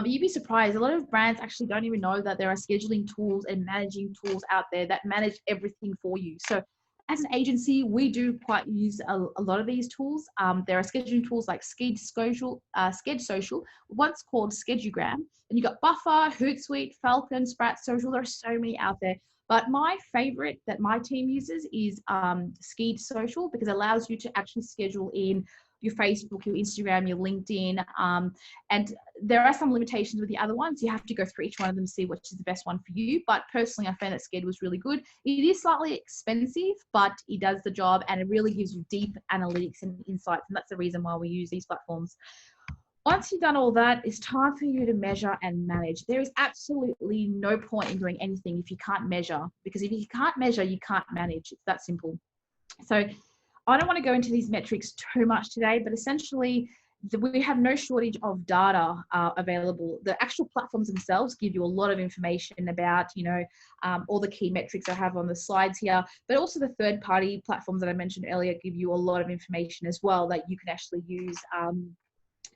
you'd be surprised. A lot of brands actually don't even know that there are scheduling tools and managing tools out there that manage everything for you. So as an agency, we do quite use a lot of these tools. There are scheduling tools like Sked Social, once called Schedugram, and you got Buffer, Hootsuite, Falcon, Sprat Social. There are so many out there. But my favorite that my team uses is Sked Social, because it allows you to actually schedule in your Facebook, your Instagram, your LinkedIn. And there are some limitations with the other ones. You have to go through each one of them to see which is the best one for you. But personally, I found that Sked was really good. It is slightly expensive, but it does the job, and it really gives you deep analytics and insights. And that's the reason why we use these platforms. Once you've done all that, it's time for you to measure and manage. There is absolutely no point in doing anything if you can't measure, because if you can't measure, you can't manage. It's that simple. So I don't want to go into these metrics too much today, but essentially we have no shortage of data available. The actual platforms themselves give you a lot of information about, all the key metrics I have on the slides here, but also the third-party platforms that I mentioned earlier give you a lot of information as well that you can actually use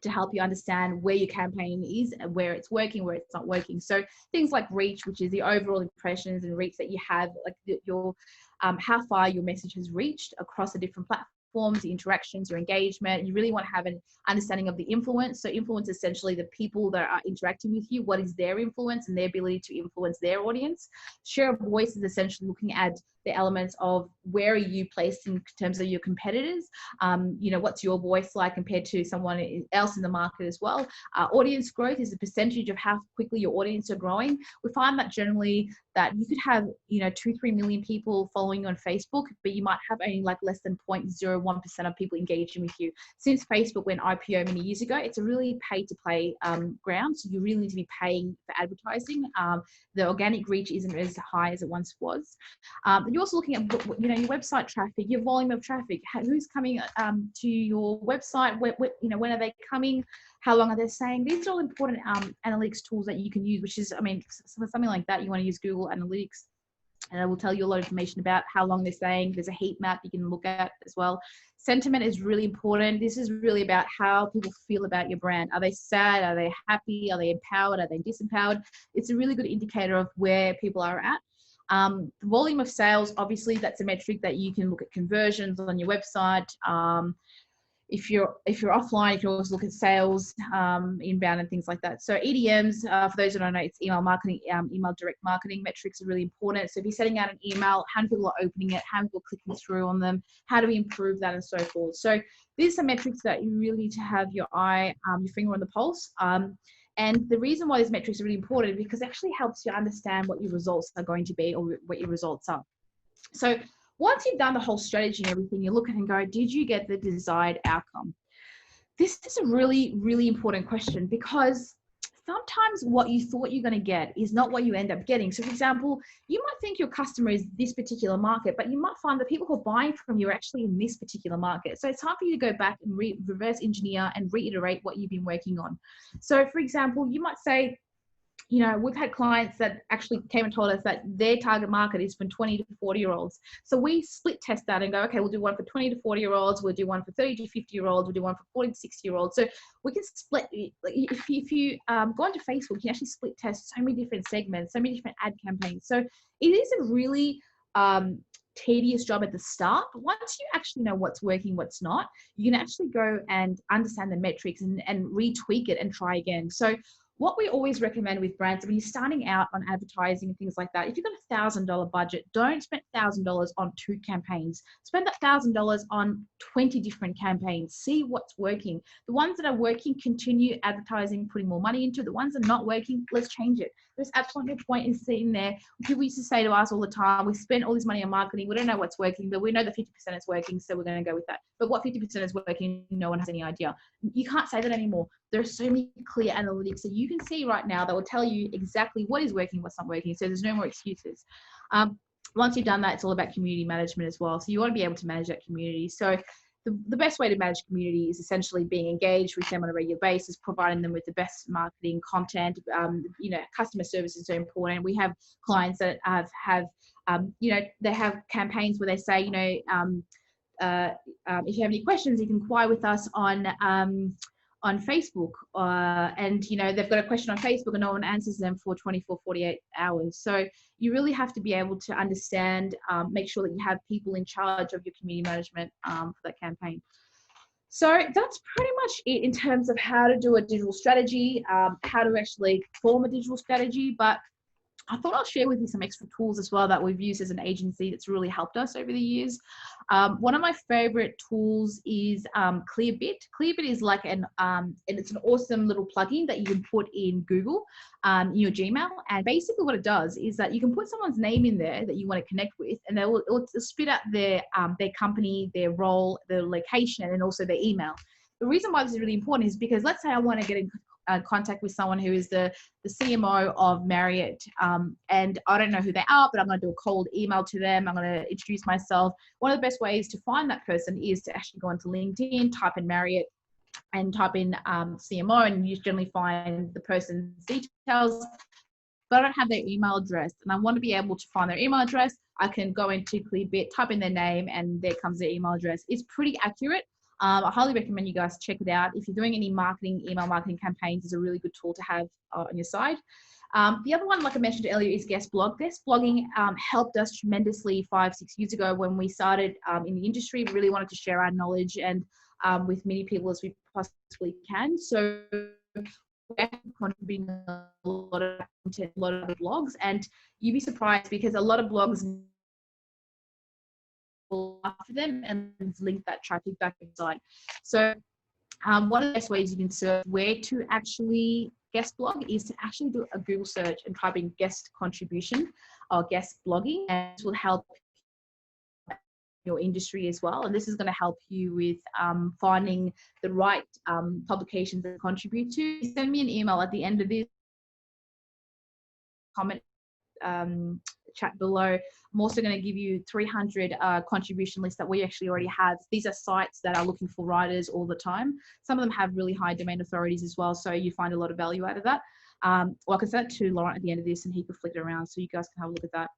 to help you understand where your campaign is and where it's working, where it's not working. So things like reach, which is the overall impressions and reach that you have, like your how far your message has reached across the different platforms, the interactions, your engagement. You really want to have an understanding of the influence. So influence is essentially the people that are interacting with you. What is their influence and their ability to influence their audience? Share of voice is essentially looking at the elements of where are you placed in terms of your competitors. What's your voice like compared to someone else in the market as well. Audience growth is the percentage of how quickly your audience are growing. We find that generally that you could have 2-3 million people following you on Facebook, but you might have only like less than 0.01% of people engaging with you. Since Facebook went IPO many years ago, it's a really pay to play ground, so you really need to be paying for advertising. The organic reach isn't as high as it once was. You're also looking at your website traffic, your volume of traffic, who's coming to your website, when are they coming, how long are they staying. These are all important analytics tools that you can use, which is, something like that, you want to use Google Analytics, and it will tell you a lot of information about how long they're staying. There's a heat map you can look at as well. Sentiment is really important. This is really about how people feel about your brand. Are they sad? Are they happy? Are they empowered? Are they disempowered? It's a really good indicator of where people are at. The volume of sales, obviously, that's a metric that you can look at conversions on your website. If you're offline, you can always look at sales, inbound and things like that. So EDMs, for those who don't know, it's email marketing, email direct marketing metrics are really important. So if you're setting out an email, how many people are opening it, how many people are clicking through on them, how do we improve that, and so forth. So these are metrics that you really need to have your finger on the pulse. And the reason why these metrics are really important is because it actually helps you understand what your results are going to be, or what your results are. So once you've done the whole strategy and everything, you look at it and go, did you get the desired outcome? This is a really, really important question, because sometimes what you thought you're going to get is not what you end up getting. So for example, you might think your customer is this particular market, but you might find that people who are buying from you are actually in this particular market. So it's time for you to go back and reverse engineer and reiterate what you've been working on. So for example, you might say, you know, we've had clients that actually came and told us that their target market is from 20 to 40-year-olds. So we split test that and go, okay, we'll do one for 20 to 40-year-olds. We'll do one for 30 to 50-year-olds. We'll do one for 40 to 60-year-olds. So we can split, if you go onto Facebook, you can actually split test so many different segments, so many different ad campaigns. So it is a really tedious job at the start, but once you actually know what's working, what's not, you can actually go and understand the metrics and retweak it and try again. So what we always recommend with brands, when you're starting out on advertising and things like that, if you've got $1,000 budget, don't spend $1,000 on 2 campaigns. Spend that $1,000 on 20 different campaigns. See what's working. The ones that are working, continue advertising, putting more money into. The ones that are not working, let's change it. There's absolutely no point in sitting there. People used to say to us all the time, we spend all this money on marketing, we don't know what's working, but we know that 50% is working, so we're going to go with that. But what 50% is working, no one has any idea. You can't say that anymore. There are so many clear analytics that you can see right now that will tell you exactly what is working, what's not working. So there's no more excuses. Once you've done that, it's all about community management as well. So you want to be able to manage that community. So the best way to manage community is essentially being engaged with them on a regular basis, providing them with the best marketing content. You know, customer service is so important. We have clients that have you know, they have campaigns where they say, you know, if you have any questions, you can inquire with us on Facebook, and you know, they've got a question on Facebook and no one answers them for 24, 48 hours. So you really have to be able to understand, make sure that you have people in charge of your community management for that campaign. So that's pretty much it in terms of how to do a digital strategy, how to actually form a digital strategy. But I thought I'll share with you some extra tools as well that we've used as an agency that's really helped us over the years. One of my favorite tools is Clearbit. Clearbit is like and it's an awesome little plugin that you can put in Google, in your Gmail. And basically what it does is that you can put someone's name in there that you want to connect with, and it'll spit out their company, their role, their location, and also their email. The reason why this is really important is because let's say I want to get in contact with someone who is the CMO of Marriott, and I don't know who they are, but I'm going to do a cold email to them. I'm going to introduce myself. One of the best ways to find that person is to actually go onto LinkedIn, type in Marriott and type in CMO, and you generally find the person's details, but I don't have their email address and I want to be able to find their email address. I can go into Clearbit, type in their name, and there comes their email address. It's pretty accurate. I highly recommend you guys check it out. If you're doing any marketing, email marketing campaigns, it's a really good tool to have on your side. The other one, like I mentioned earlier, is guest blog. Guest blogging helped us tremendously 5-6 years ago when we started in the industry. We really wanted to share our knowledge and with many people as we possibly can. So we're contributing a lot of content, a lot of blogs, and you'd be surprised because a lot of blogs after them and link that traffic back inside. So one of the best ways you can search where to actually guest blog is to actually do a Google search and type in guest contribution or guest blogging, and this will help your industry as well. And this is going to help you with finding the right publications to contribute to. Send me an email at the end of this, comment chat below. I'm also going to give you 300 contribution lists that we actually already have. These are sites that are looking for writers all the time. Some of them have really high domain authorities as well, so you find a lot of value out of that. Well, I can send it to Laurent at the end of this and he can flick it around so you guys can have a look at that.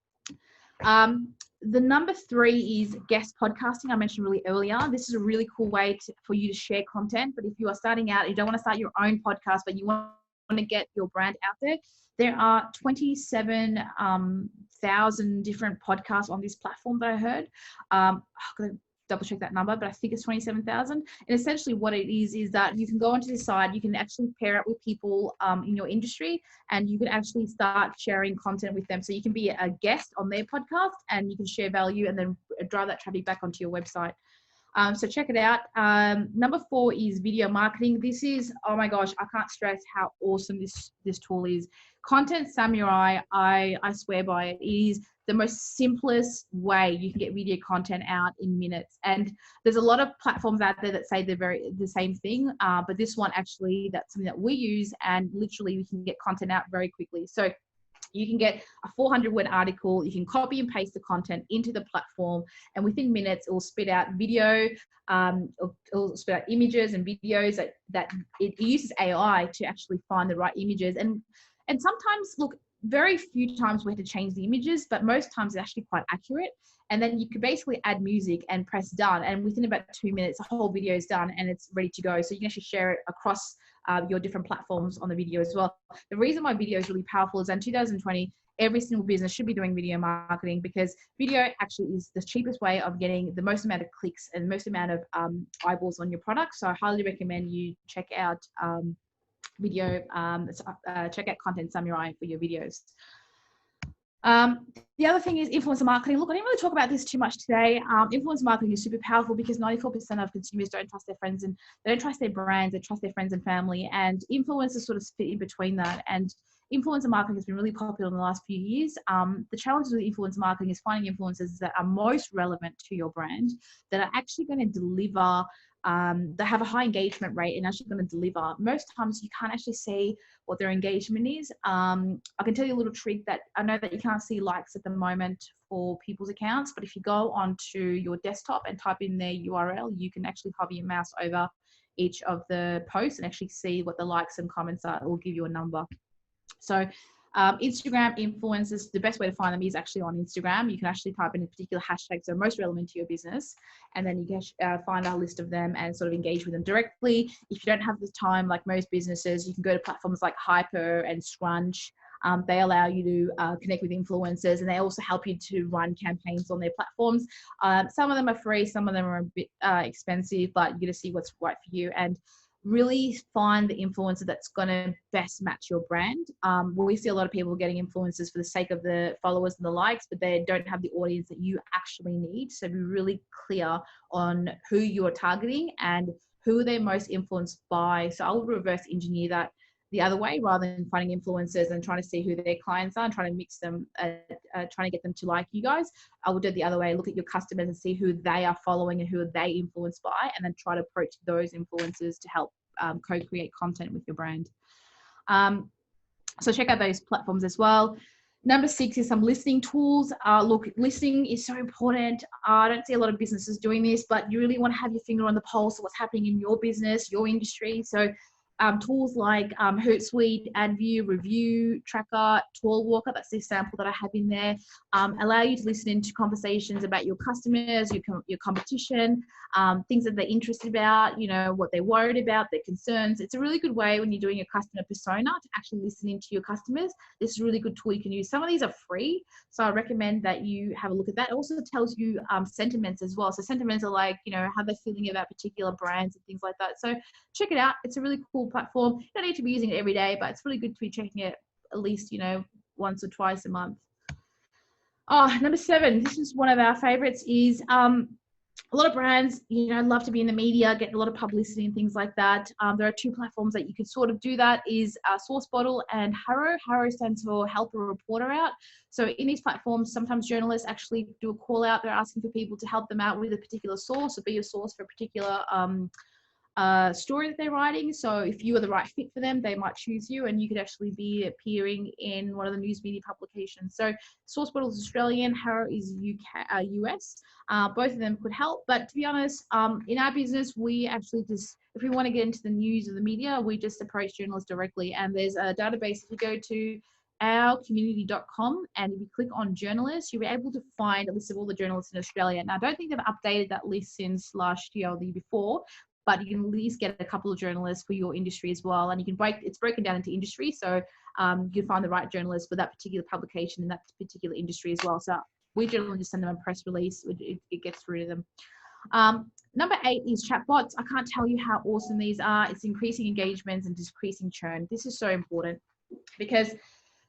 The number 3 is guest podcasting. I mentioned really earlier. This is a really cool way for you to share content, but if you are starting out, you don't want to start your own podcast, but you want to get your brand out there, there are 27,000 different podcasts on this platform that I heard. I'm going to double check that number, but I think it's 27,000. And essentially what it is that you can go onto this side, you can actually pair it with people in your industry, and you can actually start sharing content with them. So you can be a guest on their podcast and you can share value and then drive that traffic back onto your website. So check it out. Number 4 is video marketing. This is, oh my gosh, I can't stress how awesome this tool is. Content Samurai, I swear by it. It is the most simplest way you can get video content out in minutes. And there's a lot of platforms out there that say they're the same thing, but this one actually, that's something that we use, and literally we can get content out very quickly. So you can get a 400-word article, you can copy and paste the content into the platform, and within minutes it will spit out video, it'll spit out images and videos that it uses AI to actually find the right images. And And sometimes, look, very few times we have to change the images, but most times it's actually quite accurate. And then you could basically add music and press done. And within about 2 minutes, the whole video is done and it's ready to go. So you can actually share it across your different platforms on the video as well. The reason why video is really powerful is in 2020, every single business should be doing video marketing, because video actually is the cheapest way of getting the most amount of clicks and the most amount of eyeballs on your product. So I highly recommend you check out check out Content Samurai for your videos. The other thing is influencer marketing. Look, I didn't really talk about this too much today. Influencer marketing is super powerful because 94% of consumers don't trust their friends and they don't trust their brands, they trust their friends and family, and influencers sort of fit in between that. And influencer marketing has been really popular in the last few years. The challenges with influencer marketing is finding influencers that are most relevant to your brand, that are actually going to deliver, they have a high engagement rate and actually going to deliver. Most times you can't actually see what their engagement is. I can tell you a little trick that I know that you can't see likes at the moment for people's accounts, but if you go onto your desktop and type in their URL, you can actually hover your mouse over each of the posts and actually see what the likes and comments are. It will give you a number. So Instagram influencers, the best way to find them is actually on Instagram. You can actually type in a particular hashtag, so most relevant to your business, and then you can find a list of them and sort of engage with them directly. If you don't have the time, like most businesses, you can go to platforms like Hyper and Scrunch. They allow you to connect with influencers, and they also help you to run campaigns on their platforms. Some of them are free, some of them are a bit expensive, but you got to see what's right for you and really find the influencer that's going to best match your brand. We see a lot of people getting influencers for the sake of the followers and the likes, but they don't have the audience that you actually need. So be really clear on who you're targeting and who they're most influenced by. So I would reverse engineer that the other way, rather than finding influencers and trying to see who their clients are and trying to mix them, trying to get them to like you guys. I would do it the other way, look at your customers and see who they are following and who are they influenced by, and then try to approach those influencers to help co-create content with your brand. So check out those platforms as well. Number 6 is some listening tools. Look, listening is so important. I don't see a lot of businesses doing this, but you really want to have your finger on the pulse of what's happening in your business, your industry. So tools like Hootsuite, AdView, Review Tracker, Talkwalker, that's the sample that I have in there, allow you to listen into conversations about your customers, your competition, things that they're interested about, you know, what they're worried about, their concerns. It's a really good way when you're doing a customer persona to actually listen into your customers. This is a really good tool you can use. Some of these are free, so I recommend that you have a look at that. It also tells you sentiments as well. So sentiments are like, you know, how they're feeling about particular brands and things like that. So check it out. It's a really cool platform. You don't need to be using it every day, but it's really good to be checking it at least, you know, once or twice a month. Number 7, this is one of our favorites, is a lot of brands, you know, love to be in the media, get a lot of publicity and things like that. There are 2 platforms that you could sort of do that, is Sourcebottle and Harrow. Harrow stands for Help a Reporter Out. So in these platforms, sometimes journalists actually do a call out. They're asking for people to help them out with a particular source or be a source for a particular story that they're writing. So if you are the right fit for them, they might choose you, and you could actually be appearing in one of the news media publications. So Sourcebottle is Australian, Harrow is US. Both of them could help, but to be honest, in our business, we actually just, if we want to get into the news or the media, we just approach journalists directly. And there's a database. If you go to ourcommunity.com and if you click on journalists, you'll be able to find a list of all the journalists in Australia. Now, I don't think they've updated that list since last year or the year before, but you can at least get a couple of journalists for your industry as well. And you can it's broken down into industry. So you can find the right journalist for that particular publication in that particular industry as well. So we generally just send them a press release. It gets through to them. Number 8 is chatbots. I can't tell you how awesome these are. It's increasing engagements and decreasing churn. This is so important because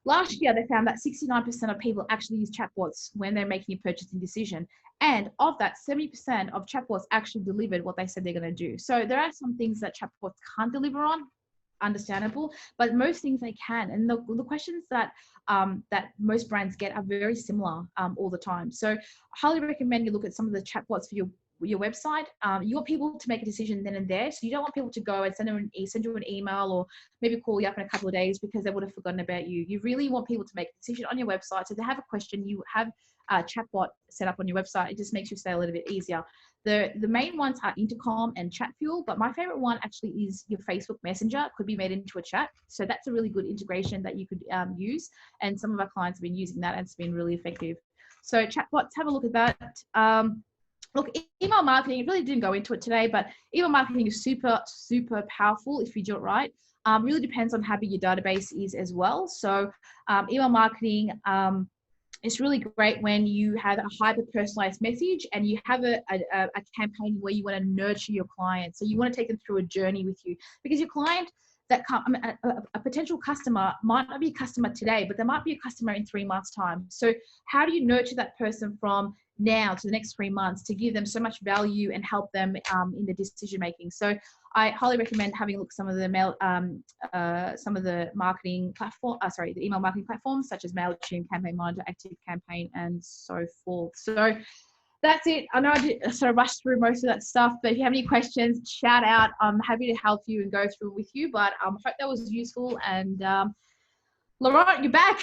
last year, they found that 69% of people actually use chatbots when they're making a purchasing decision. And of that, 70% of chatbots actually delivered what they said they're going to do. So there are some things that chatbots can't deliver on, understandable, but most things they can. And the questions that most brands get are very similar all the time. So I highly recommend you look at some of the chatbots for your website. You want people to make a decision then and there. So you don't want people to go and send you an email or maybe call you up in a couple of days because they would have forgotten about you. You really want people to make a decision on your website. So if they have a question, you have a chatbot set up on your website. It just makes your sale a little bit easier. The main ones are Intercom and Chat Fuel, but my favorite one actually is your Facebook Messenger. It could be made into a chat. So that's a really good integration that you could use. And some of our clients have been using that and it's been really effective. So chatbots, have a look at that. Look, email marketing, it really didn't go into it today, but email marketing is super, super powerful if you do it right. Really depends on how big your database is as well. So email marketing, it's really great when you have a hyper-personalized message and you have a campaign where you want to nurture your client. So you want to take them through a journey with you, because your client, a potential customer might not be a customer today, but they might be a customer in 3 months' time. So how do you nurture that person from now to the next 3 months to give them so much value and help them in the decision making? So I highly recommend having a look at some of the marketing platform, the email marketing platforms such as MailChimp, Campaign Monitor, Active Campaign, and so forth. So that's it. I know I did sort of rush through most of that stuff, but if you have any questions, shout out. I'm happy to help you and go through with you, but I hope that was useful. And Laurent, you're back.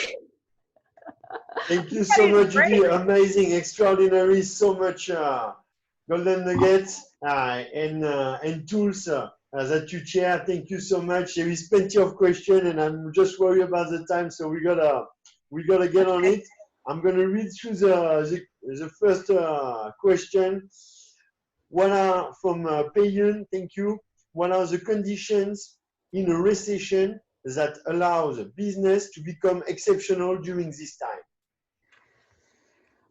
Thank you so much, Judy. Amazing, extraordinary, so much golden nuggets and tools that you share. Thank you so much. There is plenty of questions, and I'm just worried about the time, so we gotta get on it. I'm gonna read through the first question. What are from Payun? Thank you. What are the conditions in a recession that allows a business to become exceptional during this time?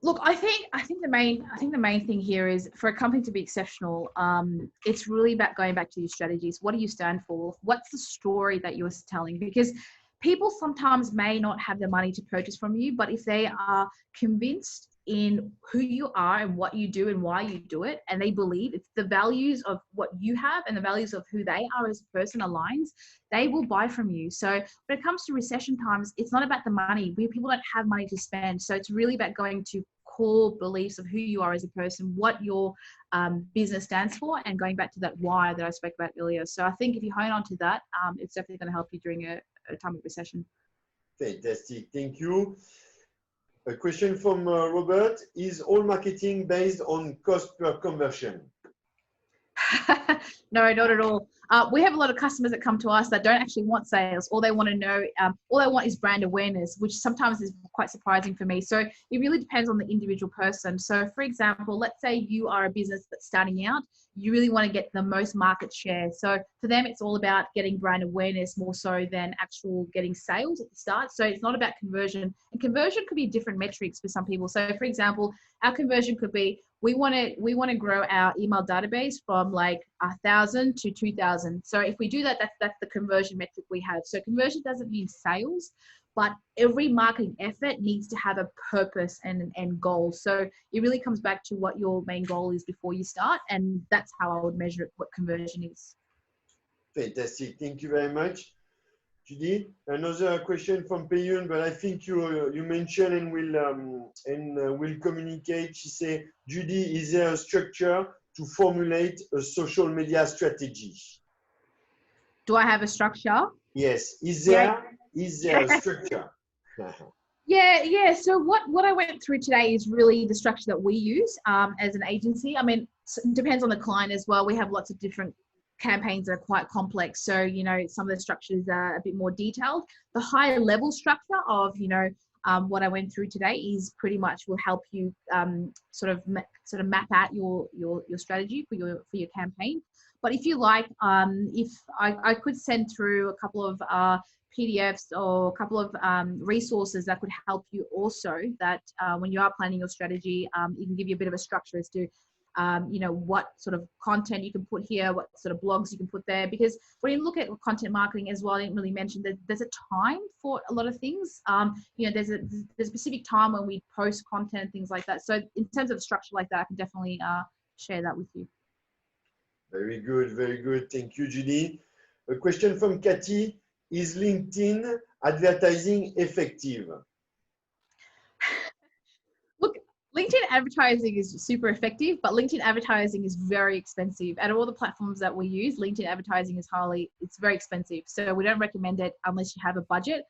Look, I think the main thing here is for a company to be exceptional. It's really about going back to your strategies. What do you stand for? What's the story that you're telling? Because people sometimes may not have the money to purchase from you, but if they are convinced in who you are and what you do and why you do it, and they believe it's the values of what you have and the values of who they are as a person aligns, they will buy from you. So when it comes to recession times, it's not about the money. People don't have money to spend. So it's really about going to core beliefs of who you are as a person, what your business stands for, and going back to that why that I spoke about earlier. So I think if you hone on to that, it's definitely going to help you during a time of recession.
Fantastic. Thank you. A question from Robert. Is all marketing based on cost per conversion?
No, not at all. We have a lot of customers that come to us that don't actually want sales. All they want to know, all they want is brand awareness, which sometimes is quite surprising for me. So it really depends on the individual person. So for example, let's say you are a business that's starting out, you really want to get the most market share. So for them, it's all about getting brand awareness more so than actual getting sales at the start. So it's not about conversion, and conversion could be different metrics for some people. So for example, our conversion could be, we want to grow our email database from like 1,000 to 2,000. So if we do that, that's the conversion metric we have. So conversion doesn't mean sales, but every marketing effort needs to have a purpose and goal. So it really comes back to what your main goal is before you start, and that's how I would measure it, what conversion is.
Fantastic. Thank you very much. Judy, another question from Payun, but I think you mentioned and will communicate. She said, Judy, is there a structure to formulate a social media strategy?
Do I have a structure?
Yes. Is there a structure?
Yeah. So what I went through today is really the structure that we use as an agency. I mean, it depends on the client as well. We have lots of different campaigns that are quite complex. So, some of the structures are a bit more detailed. The higher level structure of, what I went through today is pretty much will help you sort of map out your strategy for your campaign. But if you like, if I could send through a couple of PDFs or a couple of resources that could help you also, that when you are planning your strategy, it can give you a bit of a structure as to what sort of content you can put here, what sort of blogs you can put there. Because when you look at content marketing as well, I didn't really mention that there's a time for a lot of things. There's a specific time when we post content, things like that. So in terms of a structure like that, I can definitely share that with you.
Very good, very good. Thank you, Judy. A question from Cathy. Is LinkedIn advertising effective?
Look, LinkedIn advertising is super effective, but LinkedIn advertising is very expensive. Out of all the platforms that we use, LinkedIn advertising is it's very expensive. So we don't recommend it unless you have a budget.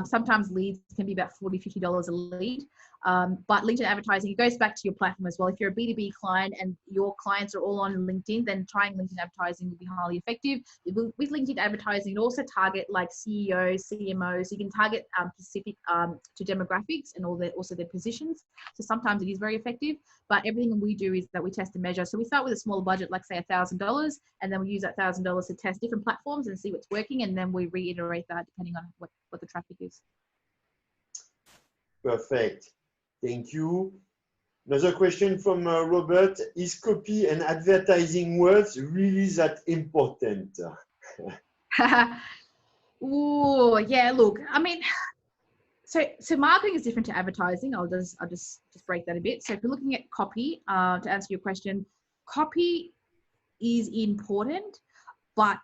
Sometimes leads can be about $40, $50 a lead. But LinkedIn advertising, it goes back to your platform as well. If you're a B2B client and your clients are all on LinkedIn, then trying LinkedIn advertising will be highly effective. With LinkedIn advertising, you also target like CEOs, CMOs. You can target specific to demographics and also their positions. So sometimes it is very effective, but everything we do is that we test and measure. So we start with a smaller budget, like say $1,000, and then we use that $1,000 to test different platforms and see what's working. And then we reiterate that depending on what the traffic is.
Perfect. Thank you. Another question from Robert. Is copy and advertising words really that important?
Oh, yeah, look, I mean, so marketing is different to advertising. I'll just break that a bit. So if you're looking at copy, to answer your question, copy is important, but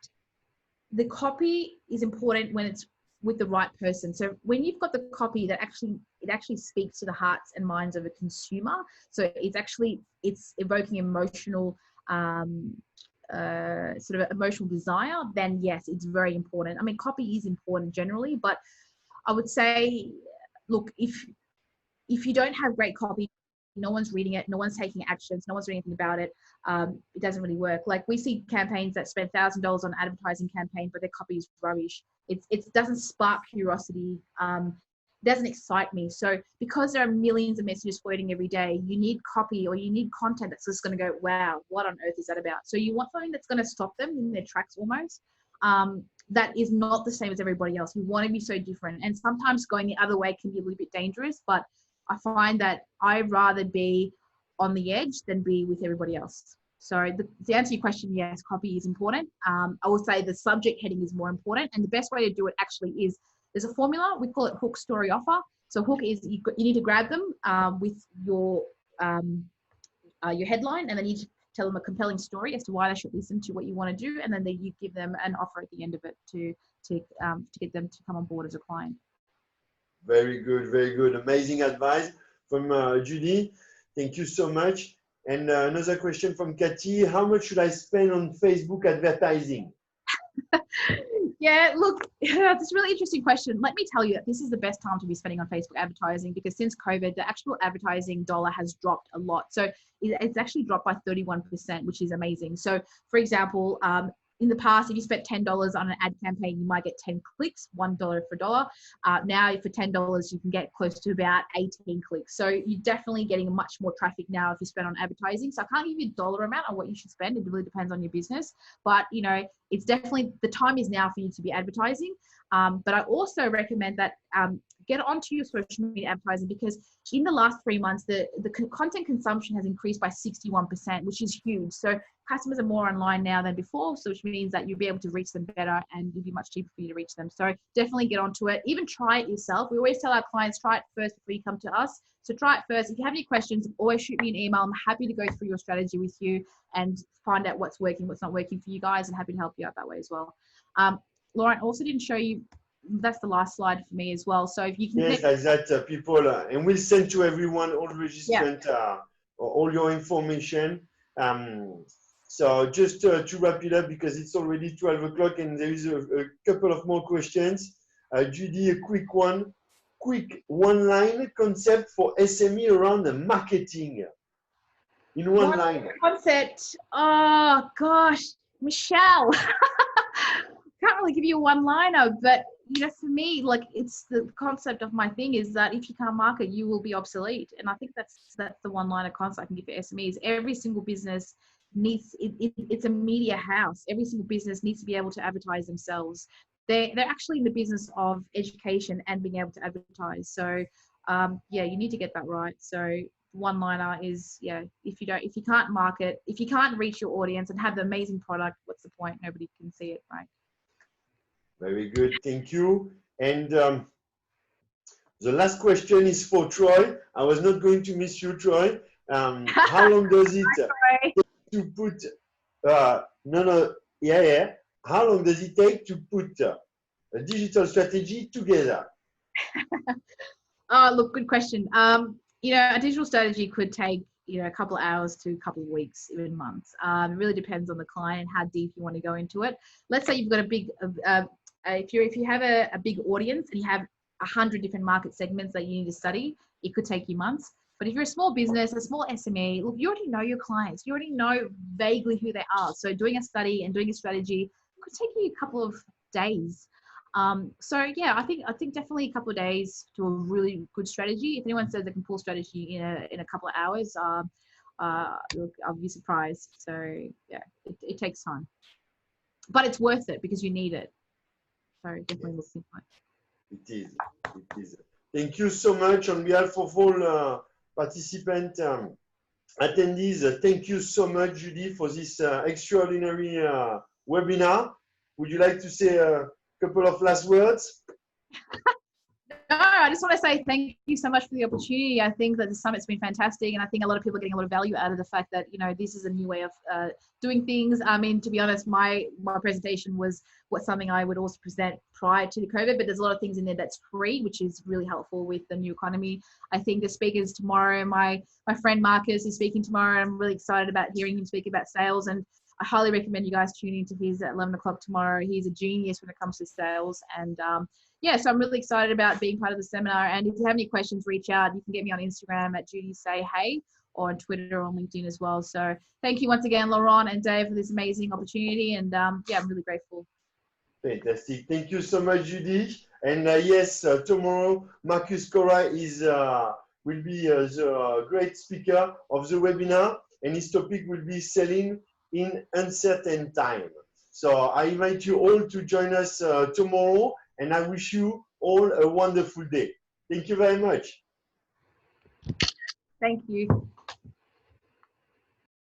the copy is important when it's with the right person. So when you've got the copy that actually speaks to the hearts and minds of a consumer, so it's evoking emotional sort of emotional desire, then yes, it's very important. I mean, copy is important generally, but I would say, look, if you don't have great copy, no one's reading it, no one's taking actions, no one's doing anything about it, it doesn't really work. Like we see campaigns that spend $1,000 on advertising campaign, but their copy is rubbish. It doesn't spark curiosity. It doesn't excite me. So because there are millions of messages floating every day, you need copy or you need content that's just going to go, wow, what on earth is that about? So you want something that's going to stop them in their tracks almost. That is not the same as everybody else. You want to be so different. And sometimes going the other way can be a little bit dangerous, but I find that I'd rather be on the edge than be with everybody else. So to answer your question, yes, copy is important. I would say the subject heading is more important. And the best way to do it actually is, there's a formula, we call it hook, story, offer. So hook is you need to grab them with your headline, and then you tell them a compelling story as to why they should listen to what you want to do, and then you give them an offer at the end of it to get them to come on board as a client.
Very good, very good. Amazing advice from Judy. Thank you so much. And another question from Kathy. How much should I spend on Facebook advertising?
Yeah, look, it's a really interesting question. Let me tell you that this is the best time to be spending on Facebook advertising, because since COVID, the actual advertising dollar has dropped a lot. So it's actually dropped by 31%, which is amazing. So for example, in the past, if you spent $10 on an ad campaign, you might get 10 clicks, $1 for a dollar. Now for $10, you can get close to about 18 clicks. So you're definitely getting much more traffic now if you spend on advertising. So I can't give you a dollar amount on what you should spend. It really depends on your business. But, you know, it's definitely, the time is now for you to be advertising. But I also recommend that get onto your social media advertising, because in the last 3 months, the content consumption has increased by 61%, which is huge. So customers are more online now than before, so which means that you'll be able to reach them better and it'll be much cheaper for you to reach them. So definitely get onto it. Even try it yourself. We always tell our clients, try it first before you come to us. So try it first. If you have any questions, always shoot me an email. I'm happy to go through your strategy with you and find out what's working, what's not working for you guys, and happy to help you out that way as well. Lauren, also didn't show you, that's the last slide for me as well. So if you can,
yes, like that, people, and we'll send to everyone all registrant, all your information. So just to wrap it up, because it's already 12 o'clock and there is a couple of more questions. Judy, a quick one-line concept for SME around the marketing. In one line.
Concept. Oh gosh, Michelle. Can't really give you a one-liner, but you know, for me, like, it's the concept of my thing is that if you can't market, you will be obsolete. And I think that's the one-liner concept I can give for SMEs. Every single business needs it's a media house. Every single business needs to be able to advertise themselves. They're actually in the business of education and being able to advertise. So yeah, you need to get that right. So one-liner is, yeah, if you can't market, if you can't reach your audience and have the amazing product, what's the point? Nobody can see it, right?
Very good, thank you. And the last question is for Troy. I was not going to miss you, Troy. How long does it take to put? How long does it take to put a digital strategy together?
Oh, look, good question. You know, a digital strategy could take, you know, a couple of hours to a couple of weeks, even months. It really depends on the client, how deep you want to go into it. Let's say you've got a big, if you have a big audience and you have 100 different market segments that you need to study, it could take you months. But if you're a small business, a small SME, look, you already know your clients. You already know vaguely who they are. So doing a study and doing a strategy could take you a couple of days. So yeah, I think definitely a couple of days to a really good strategy. If anyone says they can pull strategy in a couple of hours, look, I'll be surprised. So yeah, it takes time, but it's worth it because you need it. So definitely look into it.
It is. It is. Thank you so much on behalf of all participants, attendees. Thank you so much, Judy, for this extraordinary webinar. Would you like to say a couple of last words?
No, I just want to say thank you so much for the opportunity. I think that the summit's been fantastic, and I think a lot of people are getting a lot of value out of the fact that, you know, this is a new way of doing things. I mean, to be honest, my presentation was something I would also present prior to the COVID, but there's a lot of things in there that's free, which is really helpful with the new economy. I think the speakers tomorrow, my friend Marcus is speaking tomorrow. I'm really excited about hearing him speak about sales, and I highly recommend you guys tune into his at 11 o'clock tomorrow. He's a genius when it comes to sales. And yeah, so I'm really excited about being part of the seminar. And if you have any questions, reach out. You can get me on Instagram at Judy Sahay or on Twitter or on LinkedIn as well. So thank you once again, Laurent and Dave, for this amazing opportunity. And yeah, I'm really grateful.
Fantastic. Thank you so much, Judy. And yes, tomorrow, Marcus Cora will be the great speaker of the webinar, and his topic will be selling in uncertain time. So I invite you all to join us tomorrow, and I wish you all a wonderful day. Thank you very much.
Thank you.